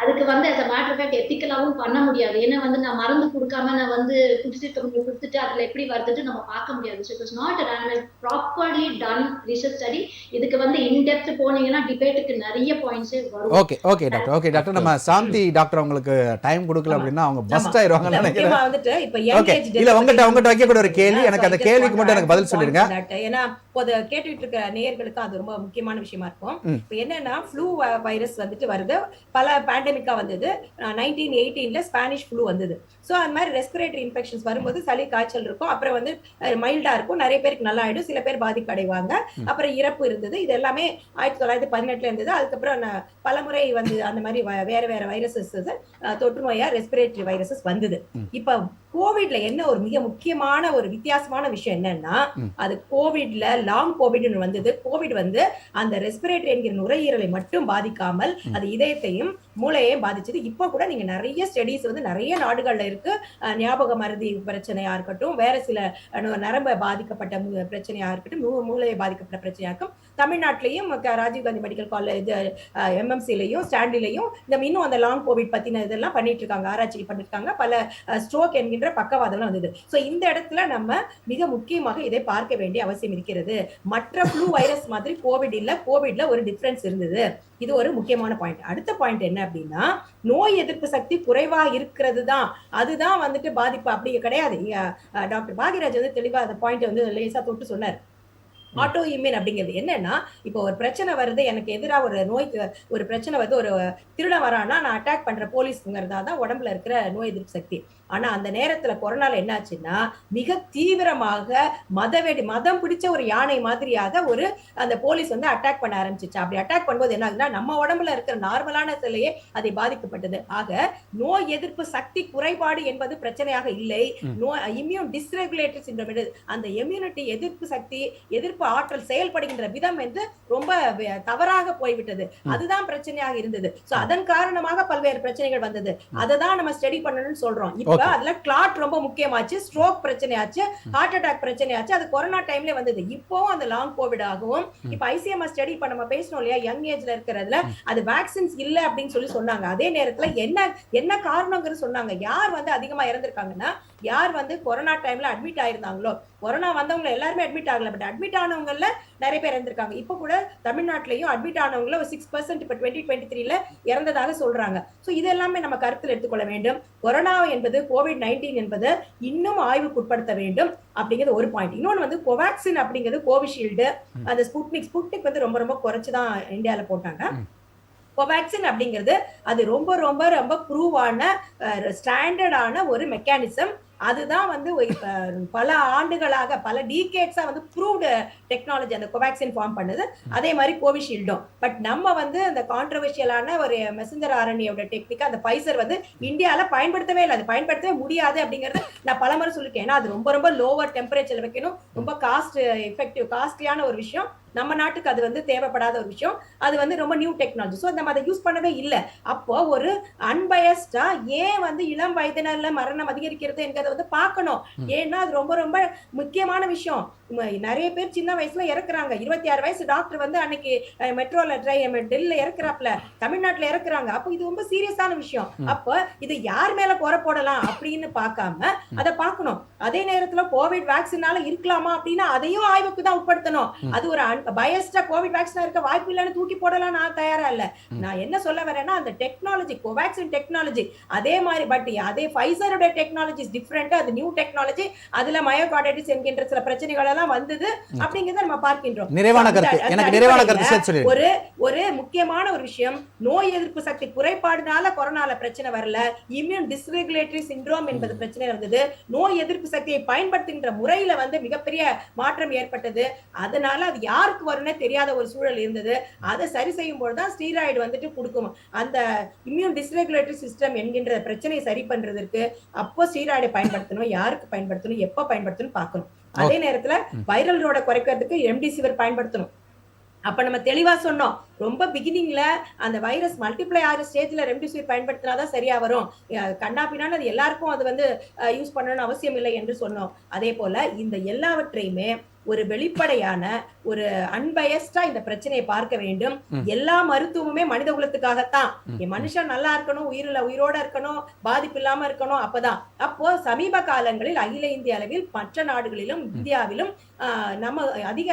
அதுக்கு வந்து as a matter of fact எத்திக்கலாவும் பண்ண முடியாது. ஏன்னா வந்து நான் மருந்து கொடுக்காம நான் வந்து கொடுத்துட்டு அதுல எப்படி வருதுட்டு நம்ம பார்க்க முடியாது. So it was not a randomized properly done research study. இதுக்கு வந்து in depth போனீங்கன்னா டிபேட்டுக்கு நிறைய பாயிண்ட்ஸ் வரும். ஓகே டாக்டர், நம்ம சாந்தி டாக்டர் உங்களுக்கு டைம் கொடுக்கல அப்படின்னா அவங்க பஸ்ட் ஆயிருவாங்கன்னு நினைக்கிறேன். இல்ல உங்ககிட்ட வைக்கக்கூடிய ஒரு கேள்வி, எனக்கு அந்த கேள்விக்கு மட்டும் எனக்கு பதில் சொல்லிருங்க. ஏன்னா கேட்டுட்டு இருக்க நேயர்களுக்கு அது ரொம்ப முக்கியமான விஷயமா இருக்கும். இப்போ என்னன்னா ஃப்ளூ வைரஸ் வந்துட்டு வருது, பல பேண்டமிக்கா வந்தது. 1918ல ஸ்பானிஷ் ஃப்ளூ வந்தது. ஸோ அந்த மாதிரி ரெஸ்பிரேட்டரி இன்ஃபெக்ஷன்ஸ் வரும்போது சளி காய்ச்சல் இருக்கும், அப்புறம் வந்து மைல்டா இருக்கும், நிறைய பேருக்கு நல்லா ஆயிடும், சில பேர் பாதிப்படைவாங்க, அப்புறம் இறப்பு இருந்தது. இது எல்லாமே 1918ல இருந்தது. அதுக்கப்புறம் பலமுறை வந்து அந்த மாதிரி வேற வைரஸஸ் தொற்று நோயா ரெஸ்பிரேட்டரி வைரஸஸ் வந்தது. இப்ப கோவிட்ல என்ன ஒரு மிக முக்கியமான ஒரு வித்தியாசமான விஷயம் என்னன்னா, அது கோவிட்ல லாங் கோவிட் வந்தது. கோவிட் வந்து அந்த ரெஸ்பிரேட்டரி என்கிற நுரையீரலை மட்டும் பாதிக்காமல் அது இதயத்தையும் மூளையையும் பாதிச்சது. இப்போ கூட நீங்க நிறைய ஸ்டடிஸ் வந்து நிறைய நாடுகள்ல இருக்கு. ஞாபக மருதி பிரச்சனையா இருக்கட்டும், வேற சில நரம்பு பாதிக்கப்பட்ட பிரச்சனையா இருக்கட்டும், மூளையை பாதிக்கப்பட்ட பிரச்சனையா இருக்கும். தமிழ்நாட்டிலையும் ராஜீவ்காந்தி மெடிக்கல் காலேஜ் எம்எம்சிலையும் ஸ்டான்லிலையும் இன்னும் அந்த லாங் கோவிட் பத்தின இதெல்லாம் பண்ணிட்டு இருக்காங்க, ஆராய்ச்சி பண்ணிருக்காங்க. பல ஸ்ட்ரோக் என்கின்ற பக்கவாதம் வந்தது. சோ இந்த இடத்துல நம்ம மிக முக்கியமாக இதை பார்க்க வேண்டிய அவசியம் இருக்கிறது. மற்ற ஃப்ளூ வைரஸ் மாதிரி கோவிட் இல்ல, கோவிட்ல ஒரு டிஃபரன்ஸ் இருந்தது. இது ஒரு முக்கியமான பாயிண்ட். அடுத்த பாயிண்ட் என்ன அப்படின்னா, நோய் எதிர்ப்பு சக்தி குறைவா இருக்கிறது தான், அதுதான் வந்துட்டு பாதிப்பு. அப்படி கிடையாது. டாக்டர் பாகியராஜ் வந்து தெளிவா அந்த பாயிண்ட் வந்து லேசா தொட்டு சொன்னார். ஆட்டோ இம்யூன் அப்படிங்கிறது என்னன்னா, இப்போ ஒரு பிரச்சனை வருது, எனக்கு எதிராக ஒரு நோய்க்கு ஒரு பிரச்சனை வருது, ஒரு திருடன் வரானா நான் அட்டாக் பண்ற போலீஸ்ங்கிறதா தான் உடம்புல இருக்கிற நோய் எதிர்ப்பு சக்தி. ஆனா அந்த நேரத்துல கொரோனால என்ன ஆச்சுன்னா, மிக தீவிரமாக மதம் பிடிச்ச ஒரு யானை மாதிரியாக ஒரு அந்த போலீஸ் வந்து அட்டாக் பண்ண ஆரம்பிச்சிச்சு. அப்படி அட்டாக் பண்ணும்போது என்ன ஆகுதுன்னா, நம்ம உடம்புல இருக்கிற நார்மலான செல்லையே அதை பாதிக்கப்பட்டது. ஆக நோய் எதிர்ப்பு சக்தி குறைபாடு என்பது பிரச்சனையாக இல்லை. இம்யூன் டிஸ்ரெகுலேட்டட் சிண்ட்ரோம், அந்த இம்யூனிட்டி எதிர்ப்பு சக்தி எதிர்ப்பு ஆற்றல் செயல்படுகின்ற விதம் வந்து ரொம்ப தவறாக போய்விட்டது. அதுதான் பிரச்சனையாக இருந்தது. சோ அதன் காரணமாக பல்வேறு பிரச்சனைகள் வந்தது. அதை தான் நம்ம ஸ்டடி பண்ணணும்னு சொல்றோம். இப்ப அதுல கிளாட் ரொம்ப முக்கியமாச்சு, ஸ்ட்ரோக் பிரச்சனையாச்சு, ஹார்ட் அட்டாக் பிரச்சனையாச்சு. அது கொரோனா டைம்ல வந்தது. இப்போ அந்த லாங் கோவிட் ஆகும். இப்ப ஐசிஎம்ஆர் ஸ்டடி இப்ப நம்ம பேசணும் இல்லையா, யங் ஏஜ்ல இருக்கிறதுல அது வேக்சின்ஸ் இல்ல அப்படின்னு சொல்லி சொன்னாங்க. அதே நேரத்துல என்ன காரணம்னு சொன்னாங்க. யார் வந்து அதிகமா இறந்திருக்காங்கன்னா, யார் வந்து கொரோனா டைம்ல அட்மிட் ஆயிருந்தாங்களோ, கொரோனா வந்தவங்க எல்லாருமே அட்மிட் ஆகல, பட் அட்மிட் ஆனவங்கல நிறைய பேர் இறந்திருக்காங்க. இப்ப கூட தமிழ்நாட்டிலையும் அட்மிட் ஆனவங்கள 6% இப்ப 2023ல இறந்ததாக சொல்றாங்க. சோ இது எல்லாமே நம்ம கருத்தில் எடுத்துக்கொள்ள வேண்டும். கொரோனா என்பது COVID-19 என்பது இன்னும் ஆய்வுக்குட்படுத்த வேண்டும் அப்படிங்கிறது ஒரு பாயிண்ட். இன்னொன்னு வந்து கோவாக்சின் அப்படிங்கிறது கோவிஷீல்டு, அந்த ஸ்புட்னிக் வந்து ரொம்ப ரொம்ப குறைச்சுதான் இந்தியால போட்டாங்க. கோவாக்சின் அப்படிங்கிறது அது ரொம்ப ரொம்ப ரொம்ப ப்ரூவான ஸ்டாண்டர்டான ஒரு மெக்கானிசம். அதுதான் வந்து பல ஆண்டுகளாக பல டீகேட்ஸா வந்து ப்ரூவ்டு டெக்னாலஜி அந்த கோவேக்சின் ஃபார்ம் பண்ணுது. அதே மாதிரி கோவிஷீல்டும். பட் நம்ம வந்து அந்த கான்ட்ரவர்ஷியலான ஒரு மெசஞ்சர் ஆர்என்ஏயோட டெக்னிக் அந்த ஃபைசர் வந்து இந்தியால பயன்படுத்தவே இல்லை, அது பயன்படுத்தவே முடியாது அப்படிங்கறது நான் பலமுறை சொல்லிருக்கேன். ஏன்னா அது ரொம்ப ரொம்ப லோவர் டெம்பரேச்சர்ல வைக்கணும், ரொம்ப காஸ்ட்லியான ஒரு விஷயம். நம்ம நாட்டுக்கு அது வந்து தேவைப்படாத ஒரு விஷயம். அது வந்து ரொம்ப நியூ டெக்னாலஜி. ஸோ நம்ம அதை யூஸ் பண்ணவே இல்லை. அப்போ ஒரு அன்பயஸ்டா ஏன் வந்து இளம் வயதினர்ல மரணம் அதிகரிக்கிறது என்கிறத வந்து பார்க்கணும். ஏன்னா அது ரொம்ப ரொம்ப முக்கியமான விஷயம். நிறைய பேர் சின்ன வயசுல இறக்குறாங்க. 26 வயசு டாக்டர் வந்து அன்னைக்கு மெட்ரோல டெல்லியில இறக்குறாப்ல, தமிழ்நாட்டுல இறக்குறாங்க. அப்போ இது ரொம்ப சீரியஸான விஷயம். அப்போ இது யார் மேல குறை போடலாம் அப்படின்னு பார்க்காம அதை பார்க்கணும். அதே நேரத்துல கோவிட் வேக்சினால இருக்கலாமா அப்படின்னா அதையும் ஆய்வுக்கு தான் உட்படுத்தணும். அது ஒரு பயஸ்டா கோவிட் வேக்சினா இருக்க வாய்ப்பு இல்லைன்னு தூக்கி போடலாம் நான் தயாரா இல்ல. நான் என்ன சொல்ல வரேன்னா அந்த டெக்னாலஜி கோவேக்சின் டெக்னாலஜி அதே மாதிரி, பட் அதே ஃபைசரோட டெக்னாலஜி டிஃபரெண்ட். அது நியூ டெக்னாலஜி. அதுல மயோகார்டைட்டிஸ் என்கின்ற சில பிரச்சனைகள் எல்லாம் வந்தது அப்படிங்கறத நம்ம பார்க்கின்றோம். நிறைவான கருத்து, எனக்கு நிறைவான கருத்து சேர்த்து சொல்லுங்க. ஒரு முக்கியமான ஒரு விஷயம், நோய் எதிர்ப்பு சக்தி குறைபாடுனால கொரோனால பிரச்சனை வரல, இம்யூன் டிஸ்ரெகுலேட்டரி சிண்ட்ரோம் என்பது பிரச்சனை வந்தது. நோய் எதிர்ப்பு சக்தியை பயன்படுத்துகின்ற முறையில வந்து மிகப்பெரிய மாற்றம் ஏற்பட்டது. அதனால அது யாருக்கு வரும்னே தெரியாத ஒரு சூழல் இருந்தது. அதை சரி செய்யும் பொழுதுதான் ஸ்டீராய்டு வந்துட்டு கொடுக்கும். அந்த இம்யூன் டிஸ்ரெகுலேட்டரி சிஸ்டம் என்கின்ற பிரச்சனையை சரி பண்றதுக்கு அப்போ ஸ்டீராய்டை பயன்படுத்தணும், யாருக்கு பயன்படுத்தணும், எப்ப பயன்படுத்தணும் பார்க்கணும். அதே நேரத்துல வைரல் லோட குறைக்கிறதுக்கு ரெம்டெசிவிர் பயன்படுத்தணும். அப்ப நம்ம தெளிவா சொன்னோம், ரொம்ப பிகினிங்ல அந்த வைரஸ் மல்டிப்ளை ஆகிற ஸ்டேஜ்ல ரெம்டெசிவிர் பயன்படுத்தினாதான் சரியா வரும். கண்ணா பின்னான்னு அது எல்லாருக்கும் அது வந்து யூஸ் பண்ணணும்னு அவசியம் இல்லை என்று சொன்னோம். அதே போல இந்த எல்லாவற்றையுமே ஒரு வெளிப்படையான ஒரு அன்பயஸ்டா இந்த பிரச்சனையை பார்க்க வேண்டும். எல்லா மருத்துவமுமே மனித குலத்துக்காகத்தான். மனுஷன் நல்லா இருக்கணும், உயிரோட இருக்கணும், பாதிப்பு இல்லாம இருக்கணும். அப்போ சமீப காலங்களில் அகில இந்திய அளவில் மற்ற நாடுகளிலும் இந்தியாவிலும் நம்ம அதிக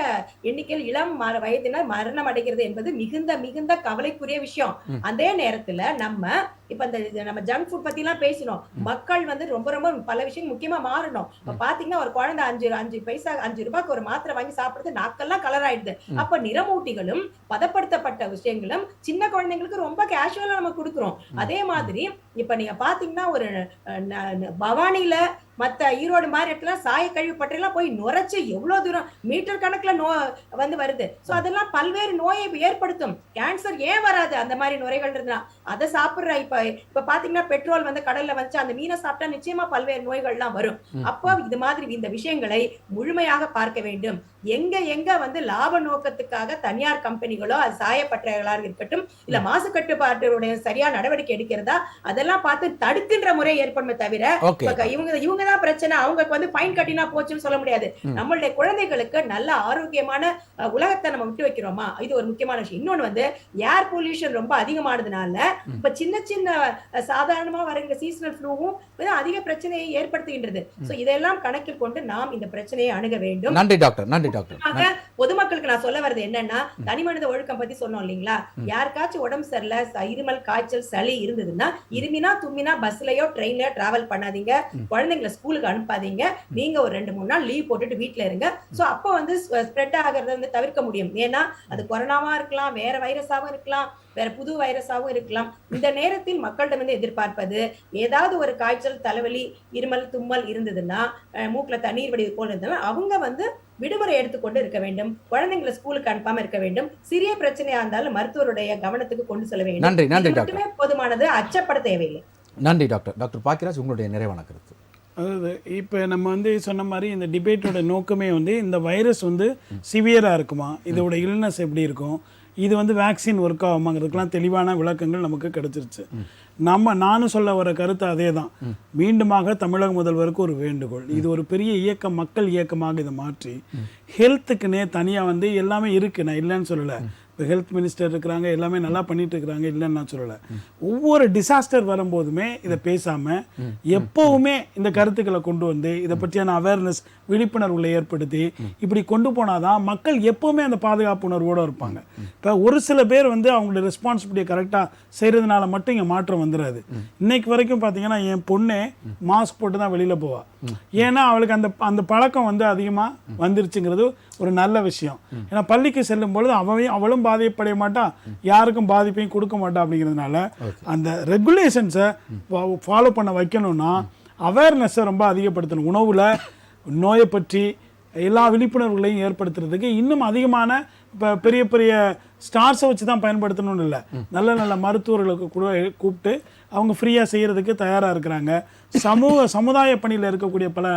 எண்ணிக்கையில் இளம் வயதினர் மரணம் அடைகிறது என்பது மிகுந்த மிகுந்த கவலைக்குரிய விஷயம். அதே நேரத்துல இப்ப நம்ம ஜங்க் ஃபுட் பத்தி எல்லாம் பேசினோம். மக்கள் வந்து ரொம்ப ரொம்ப பல விஷயம் முக்கியமா மாறணும். இப்ப பாத்தீங்கன்னா ஒரு குழந்தை 5 ரூபாய்க்கு ஒரு மாத்திரை வாங்கி சாப்பிடுறது நாக்கெல்லாம் கலர் ஆயிடுது. அப்ப நிறமூட்டிகளும் பதப்படுத்தப்பட்ட விஷயங்களும் சின்ன குழந்தைங்களுக்கு ரொம்ப கேஷுவலா நம்ம கொடுக்குறோம். அதே மாதிரி இப்ப நீங்க பாத்தீங்கன்னா ஒரு பவானில மத்த ஈரோடு மாதிரி இடத்துல சாய கழிவு பற்றிலாம் போய் நுரைச்சு எவ்வளவு தூரம் மீட்டர் கணக்குல வந்து வருது. சோ அதெல்லாம் பல்வேறு நோயை ஏற்படுத்தும். கேன்சர் ஏன் வராது அந்த மாதிரி நுரைகள் இருந்தா? அதை சாப்பிடுற இப்ப பாத்தீங்கன்னா பெட்ரோல் வந்து கடல்ல வந்து அந்த மீனை சாப்பிட்டா நிச்சயமா பல்வேறு நோய்கள்லாம் வரும். அப்போ இது மாதிரி இந்த விஷயங்களை முழுமையாக பார்க்க வேண்டும். எங்க வந்து லாப நோக்கத்துக்காக தனியார் கம்பெனிகளோ அது சாயப்பட்டறைகளாக இருக்கட்டும் இல்ல மாசு கட்டுப்பாட்டுடைய சரியா நடவடிக்கை எடுக்கிறதா அதெல்லாம் பார்த்து தடுக்கின்ற முறை ஏற்படுமே தவிர இவங்க தான் பிரச்சனை அவங்களுக்கு வந்து ஃபைன் கட்டினா போச்சுன்னு சொல்ல முடியாது. நம்மளுடைய குழந்தைகளுக்கு நல்ல ஆரோக்கியமான உலகத்தை நம்ம விட்டு வைக்கிறோமா, இது ஒரு முக்கியமான விஷயம். இன்னொன்னு வந்து ஏர் பொல்யூஷன் ரொம்ப அதிகமானதுனால இப்ப சின்ன சின்ன சாதாரணமா வருகிற சீசனல் ஃப்ளூவும் அதிக பிரச்சனையை ஏற்படுத்துகின்றது. சோ இதெல்லாம் கணக்கில் கொண்டு நாம் இந்த பிரச்சனையை அணுக வேண்டும். நன்றி டாக்டர். நன்றி டாக்டர். பொதுமக்களுக்கு நான் சொல்ல வர்றது என்னன்னா, தனி மனித ஒழுக்கம் பத்தி சொன்னோம் இல்லீங்களா? யாருக்காச்சும் உடம்பு சரியில்லை, இருமல், காய்ச்சல், சளி இருந்ததுன்னா இருமினா தும்மினா பஸ்லயோ ட்ரெயின்லயோ டிராவல் பண்ணாதீங்க. குழந்தைங்களை ஸ்கூலுக்கு அனுப்பாதீங்க. நீங்க ஒரு 2-3 நாள் லீவ் போட்டுட்டு வீட்டுல இருங்க. சோ அப்ப வந்து ஸ்ப்ரெட் ஆகிறத வந்து தவிர்க்க முடியும். ஏன்னா அது கொரோனாவா இருக்கலாம், வேற வைரஸாவும் இருக்கலாம், வேற புது வைரஸாவும் இருக்கலாம். இந்த நேரத்தில் மக்களிடமிருந்து எதிர்பார்ப்பது ஏதாவது ஒரு காய்ச்சல், தலைவலி, இருமல், தும்மல் இருந்ததுன்னா, மூக்குல தண்ணீர் வடிவு போல் இருந்ததுன்னா அவங்க வந்து விடுமுறை எடுத்துக்கொண்டு இருக்க வேண்டும். குழந்தைங்களை ஸ்கூலுக்கு அனுப்பாம இருக்க வேண்டும். சிறிய பிரச்சனையா இருந்தாலும் மருத்துவருடைய கவனத்துக்கு கொண்டு செல்ல வேண்டும். நன்றி டாக்டர். போதுமானது, அச்சப்பட தேவையில்லை. நன்றி டாக்டர். டாக்டர் பாக்கியராஜ், உங்களுடைய நிறைவான கருத்து. அதாவது இப்போ நம்ம வந்து சொன்ன மாதிரி இந்த டிபேட்டோட நோக்கமே வந்து இந்த வைரஸ் வந்து சிவியராக இருக்குமா, இதோட இல்னஸ் எப்படி இருக்கும், இது வந்து வேக்சின் ஒர்க் ஆகுமாங்கிறதுக்கெல்லாம் தெளிவான விளக்கங்கள் நமக்கு கிடைச்சிருச்சு. நானும் சொல்ல வர கருத்து அதே தான். மீண்டுமாக தமிழக முதல்வருக்கு ஒரு வேண்டுகோள், இது ஒரு பெரிய இயக்கம், மக்கள் இயக்கமாக இதை மாற்றி ஹெல்த்துக்குன்னே தனியாக வந்து எல்லாமே இருக்குது, நான் இல்லைன்னு சொல்லலை. இப்போ ஹெல்த் மினிஸ்டர் இருக்கிறாங்க, எல்லாமே நல்லா பண்ணிட்டு இருக்கிறாங்க, இல்லைன்னு நான் சொல்லலை. ஒவ்வொரு டிசாஸ்டர் வரும்போதுமே இதை பேசாமல் எப்போவுமே இந்த கருத்துக்களை கொண்டு வந்து இதை பற்றியான அவேர்னஸ், விழிப்புணர்வுகளை ஏற்படுத்தி இப்படி கொண்டு போனாதான் மக்கள் எப்போவுமே அந்த பாதுகாப்பு உணர்வோடு இருப்பாங்க. இப்போ ஒரு சில பேர் வந்து அவங்களோட ரெஸ்பான்சிபிலிட்டியை கரெக்டாக செய்கிறதுனால மட்டும் இங்கே மாற்றம் வந்துடாது. இன்னைக்கு வரைக்கும் பார்த்தீங்கன்னா என் பொண்ணே மாஸ்க் போட்டு தான் வெளியில் போவாள். ஏன்னா அவளுக்கு அந்த பழக்கம் வந்து அதிகமாக வந்துருச்சுங்கிறது ஒரு நல்ல விஷயம். ஏன்னா பள்ளிக்கு செல்லும் பொழுது அவளும் பாதிப்படைய மாட்டா, யாருக்கும் பாதிப்பையும் கொடுக்க மாட்டா. அப்படிங்கிறதுனால அந்த ரெகுலேஷன்ஸை ஃபாலோ பண்ண வைக்கணும்னா அவேர்னஸை ரொம்ப அதிகப்படுத்தணும். உணவில் நோயை பற்றி எல்லா விழிப்புணர்வுகளையும் ஏற்படுத்துறதுக்கு இன்னும் அதிகமான இப்போ பெரிய பெரிய ஸ்டார்ஸை வச்சு தான் பயன்படுத்தணும்னு இல்லை, நல்ல நல்ல மருத்துவர்களுக்கு கூட கூப்பிட்டு அவங்க ஃப்ரீயாக செய்கிறதுக்கு தயாராக இருக்கிறாங்க. சமுதாய பணியில் இருக்கக்கூடிய பல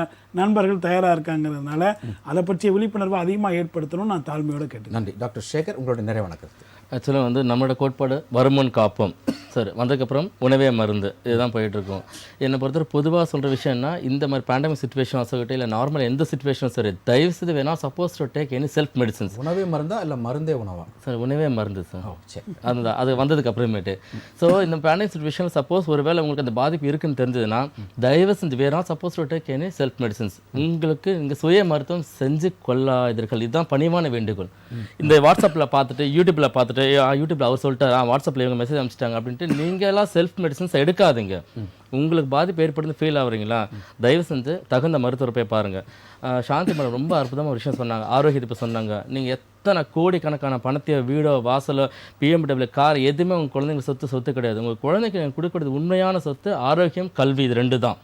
நண்பர்கள் தயாராக இருக்காங்கிறதுனால அதை பற்றிய விழிப்புணர்வை அதிகமாக ஏற்படுத்தணும்னு நான் தாழ்மையோடு கேட்டேன். நன்றி. டாக்டர் சேகர், உங்களுடைய நிறைவான கருத்து. ஆக்சுவலாக வந்து நம்மளோட கோட்பாடு வருமுன் காப்போம் சார், வந்ததுக்கப்புறம் உணவே மருந்து, இதுதான் போயிட்டுருக்கோம். என்னை பொறுத்தவரை பொதுவாக சொல்கிற விஷயம்னா, இந்த மாதிரி பேண்டமிக் சுச்சுவேஷன் ஆகட்டும் இல்லை நார்மல் எந்த சுச்சுவேஷனும் சரி, தயவு செய்து வேணால் suppose to take any self medicines. உணவே மருந்தா இல்லை மருந்தே உணவா? சார் உணவே மருந்து சார். சரி, அதுதான் அது வந்ததுக்கு அப்புறமேட்டு. ஸோ இந்த பேண்டமிக் சுச்சுவேஷன் சப்போஸ் ஒருவேளை உங்களுக்கு அந்த பாதிப்பு இருக்குன்னு தெரிஞ்சதுன்னா தயவு செஞ்சு வேணால் suppose to take any self medicines. உங்களுக்கு இங்கே சுய மருத்துவம் செஞ்சு கொள்ளாதீர்கள், இதுதான் பணிவான வேண்டுகோள். இந்த வாட்ஸ்அப்பில் பார்த்துட்டு யூடியூப்பில் பார்த்துட்டு யூடியூப்பில் அவர் சொல்லிட்டு வாட்ஸ்அப்பில் இவங்க மெசேஜ் அனுப்பிச்சிட்டாங்க அப்படின்ட்டு நீங்களாம் செல்ஃப் மெடிசன்ஸ் எடுக்காதீங்க. உங்களுக்கு பாதிப்பு ஏற்படுது ஃபீல் ஆகுறீங்களா, தயவு செஞ்சு தகுந்த மருத்துவரை போய் பாருங்கள். சாந்தி மேடம் ரொம்ப அற்புதமாக ஒரு விஷயம் சொன்னாங்க, ஆரோக்கியத்தை சொன்னாங்க. நீங்கள் எத்தனை கோடிக்கணக்கான பணத்தையோ வீடோ வாசலோ பிஎம்டபிள்யூ கார் எதுவுமே உங்கள் குழந்தைங்களுக்கு சொத்து கிடையாது. உங்கள் குழந்தைக்கு நீங்கள் கொடுக்கறது உண்மையான சொத்து ஆரோக்கியம், கல்வி, இது 2 தான்.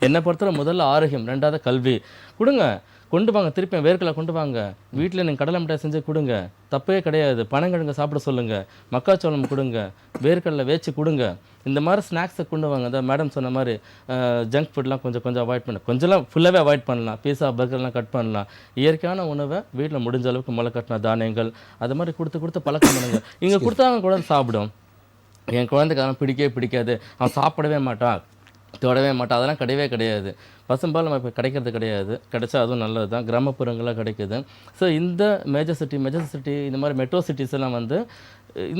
என்னை பொறுத்தவரை முதல்ல ஆரோக்கியம், 2வது கல்வி. கொடுங்க, கொண்டு வாங்க, திருப்பி வேர்க்கடலை கொண்டு வாங்க, வீட்டில் நீங்கள் கடலை மிட்டாய் செஞ்சு கொடுங்க, தப்பே கிடையாது. பனங்கிழங்கு சாப்பிட சொல்லுங்கள், மக்காச்சோளம் கொடுங்க, வேர்க்கடலை வேச்சு கொடுங்க. இந்த மாதிரி ஸ்நாக்ஸை கொண்டு வாங்க. அதான் மேடம் சொன்ன மாதிரி ஜங்க் ஃபுட்லாம் கொஞ்சம் அவாய்ட் பண்ண, கொஞ்சம்லாம் ஃபுல்லாகவே அவாய்ட் பண்ணலாம். பீஸா பர்கர்லாம் கட் பண்ணலாம். இயற்கையான உணவை வீட்டில் முடிஞ்ச அளவுக்கு முளை கட்டின தானியங்கள் அது மாதிரி கொடுத்து பழக்கம் பண்ணுங்க. இங்கே கொடுத்தாங்க குழந்தை சாப்பிடும். என் குழந்தைக்கு அதெல்லாம் பிடிக்காது, அவன் சாப்பிடவே மாட்டான், தொடவே மாட்டான், அதெல்லாம் கிடையாது. பசும்பால் நம்ம இப்போ கிடைக்கிறது கிடையாது, கிடைச்சா அதுவும் நல்லது தான், கிராமப்புறங்களில் கிடைக்குது. ஸோ இந்த மேஜர் சிட்டி இந்த மாதிரி மெட்ரோ சிட்டிஸ் எல்லாம் வந்து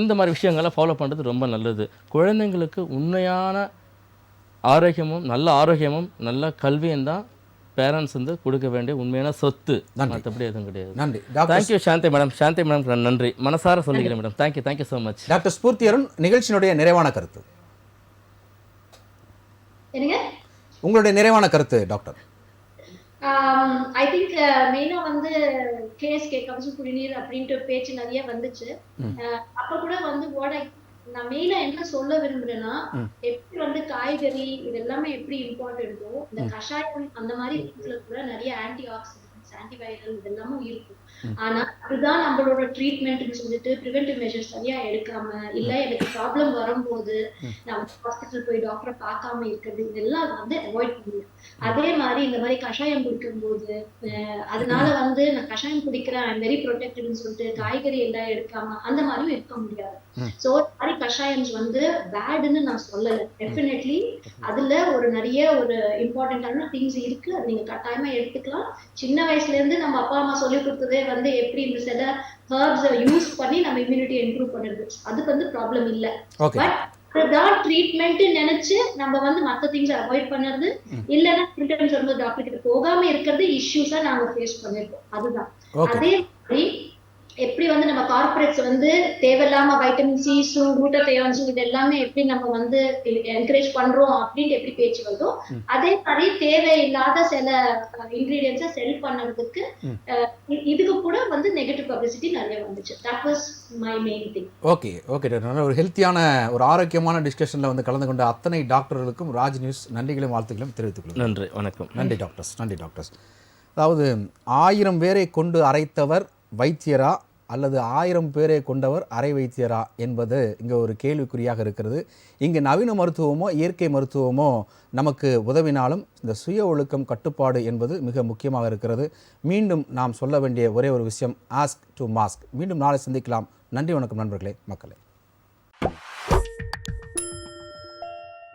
இந்த மாதிரி விஷயங்கள்லாம் ஃபாலோ பண்ணுறது ரொம்ப நல்லது. குழந்தைங்களுக்கு உண்மையான ஆரோக்கியமும் நல்ல கல்வியும் தான் பேரண்ட்ஸ் வந்து கொடுக்க வேண்டிய உண்மையான சொத்து, மற்றபடி எதுவும் கிடையாது. நன்றி. தேங்க்யூ சாந்தி மேடம், நன்றி, மனசார சொல்லிக்கிறேன் madam. Thank you so much. Doctor Sphoorty Arun, நிகழ்ச்சியினுடைய நிறைவான கருத்து. உங்களுடைய நிறைவான கருத்து டாக்டர். ஐ திங்க் மெயினா வந்து கேஎஸ்கே கபசு குடிநீர் அப்படின்ட்டு பேச்சு நிறைய வந்துச்சு. அப்ப கூட வந்து நான் மெயினா என்ன சொல்ல விரும்புறேன்னா, எப்படி வந்து காய்கறி இது எல்லாமே எப்படி இம்பார்ட்டன்ட்டோ, இந்த கஷாயம் அந்த மாதிரி கூட நிறைய ஆன்டி ஆக்சிடென்ட்ஸ், ஆன்டிவைரல் இதெல்லாமும் இருக்கும். ஆனா அதுதான் நம்மளோட ட்ரீட்மெண்ட்னு சொல்லிட்டு ப்ரிவென்டிவ் மெஷர்ஸ் சரியா எடுக்காம, இல்ல எனக்கு ப்ராப்ளம் வரும்போது நம்ம ஹாஸ்பிட்டல் போய் டாக்டரை பார்க்காம இருக்கிறது, இதெல்லாம் வந்து அவாய்ட் பண்ணுவேன். அதே மாதிரி இந்த மாதிரி கஷாயம் குடிக்கும்போது அதனால வந்து நான் கஷாயம் குடிக்கிறேன் ஐம் வெரி ப்ரொடெக்டட்னு சொல்லிட்டு காய்கறி எல்லாம் எடுக்காம அந்த மாதிரியும் இருக்க முடியாது. சோ மாதிரி கஷாயம்ஸ் வந்து பேடுன்னு நான் சொல்லல. டெஃபினெட்லி அதுல ஒரு நிறைய ஒரு இம்பார்ட்டன்டான திங்ஸ் இருக்கு, அது நீங்க கட்டாயமா எடுத்துக்கலாம். சின்ன வயசுல இருந்து நம்ம அப்பா அம்மா சொல்லி கொடுத்ததே வந்து எப்படி இந்த சில ஹெர்ப்ஸ் யூஸ் பண்ணி நம்ம இம்யூனிட்டி இம்ப்ரூவ் பண்ணுறது, அதுக்கு வந்து ப்ராப்ளம் இல்ல. பட் அதுதான் ட்ரீட்மெண்ட் நினைச்சு நம்ம வந்து மத்த திங்ஸ் அவாய்ட் பண்ணுறது, இல்லைன்னா சிம்டம்ஸ் வந்து டாக்டர் கிட்ட போகாம இருக்கிறது இஷ்யூஸா நாங்க ஃபேஸ் பண்ணிருக்கோம். அதுதான். அதே மாதிரி எப்படி வந்து நம்ம கார்பரேட்ஸ் வந்து தேவையில்லாம வைட்டமின் சி, குளுட்டோதயோன்ஸ் இது எல்லாமே எப்படி நம்ம வந்து என்கரேஜ் பண்றோம் அப்படின்ட்டு எப்படி பேச்சு வருதோ, அதே மாதிரி தேவையில்லாத சில இன்கிரீடியன்ஸை செல் பண்ணதுக்கு இதுக்கு கூட வந்து நெகட்டிவ் பப்ளிசிட்டி நிறைய வந்துச்சு. That was my main thing. Okay நல்ல ஒரு ஹெல்த்தியான ஒரு ஆரோக்கியமான டிஸ்கஷன்ல வந்து கலந்து கொண்ட அத்தனை டாக்டர்களுக்கும் ராஜ் நியூஸ் நன்றிகளும் வாழ்த்துக்களும் தெரிவித்துக் கொள்கிறேன். நன்றி, வணக்கம். நன்றி டாக்டர்ஸ். அதாவது 1000 பேரை கொண்டு அரைத்தவர் வைத்தியரா அல்லது 1000 பேரை கொண்டவர் அரை வைத்தியரா என்பது இங்கே ஒரு கேள்விக்குறியாக இருக்கிறது. இங்கே நவீன மருத்துவமோ இயற்கை மருத்துவமோ நமக்கு உதவினாலும் இந்த சுய ஒழுக்கம் கட்டுப்பாடு என்பது மிக முக்கியமாக இருக்கிறது. மீண்டும் நாம் சொல்ல வேண்டிய ஒரே ஒரு விஷயம், ஆஸ்க் டு மாஸ்க். மீண்டும் நாளை சந்திக்கலாம். நன்றி, வணக்கம் நண்பர்களே, மக்களே.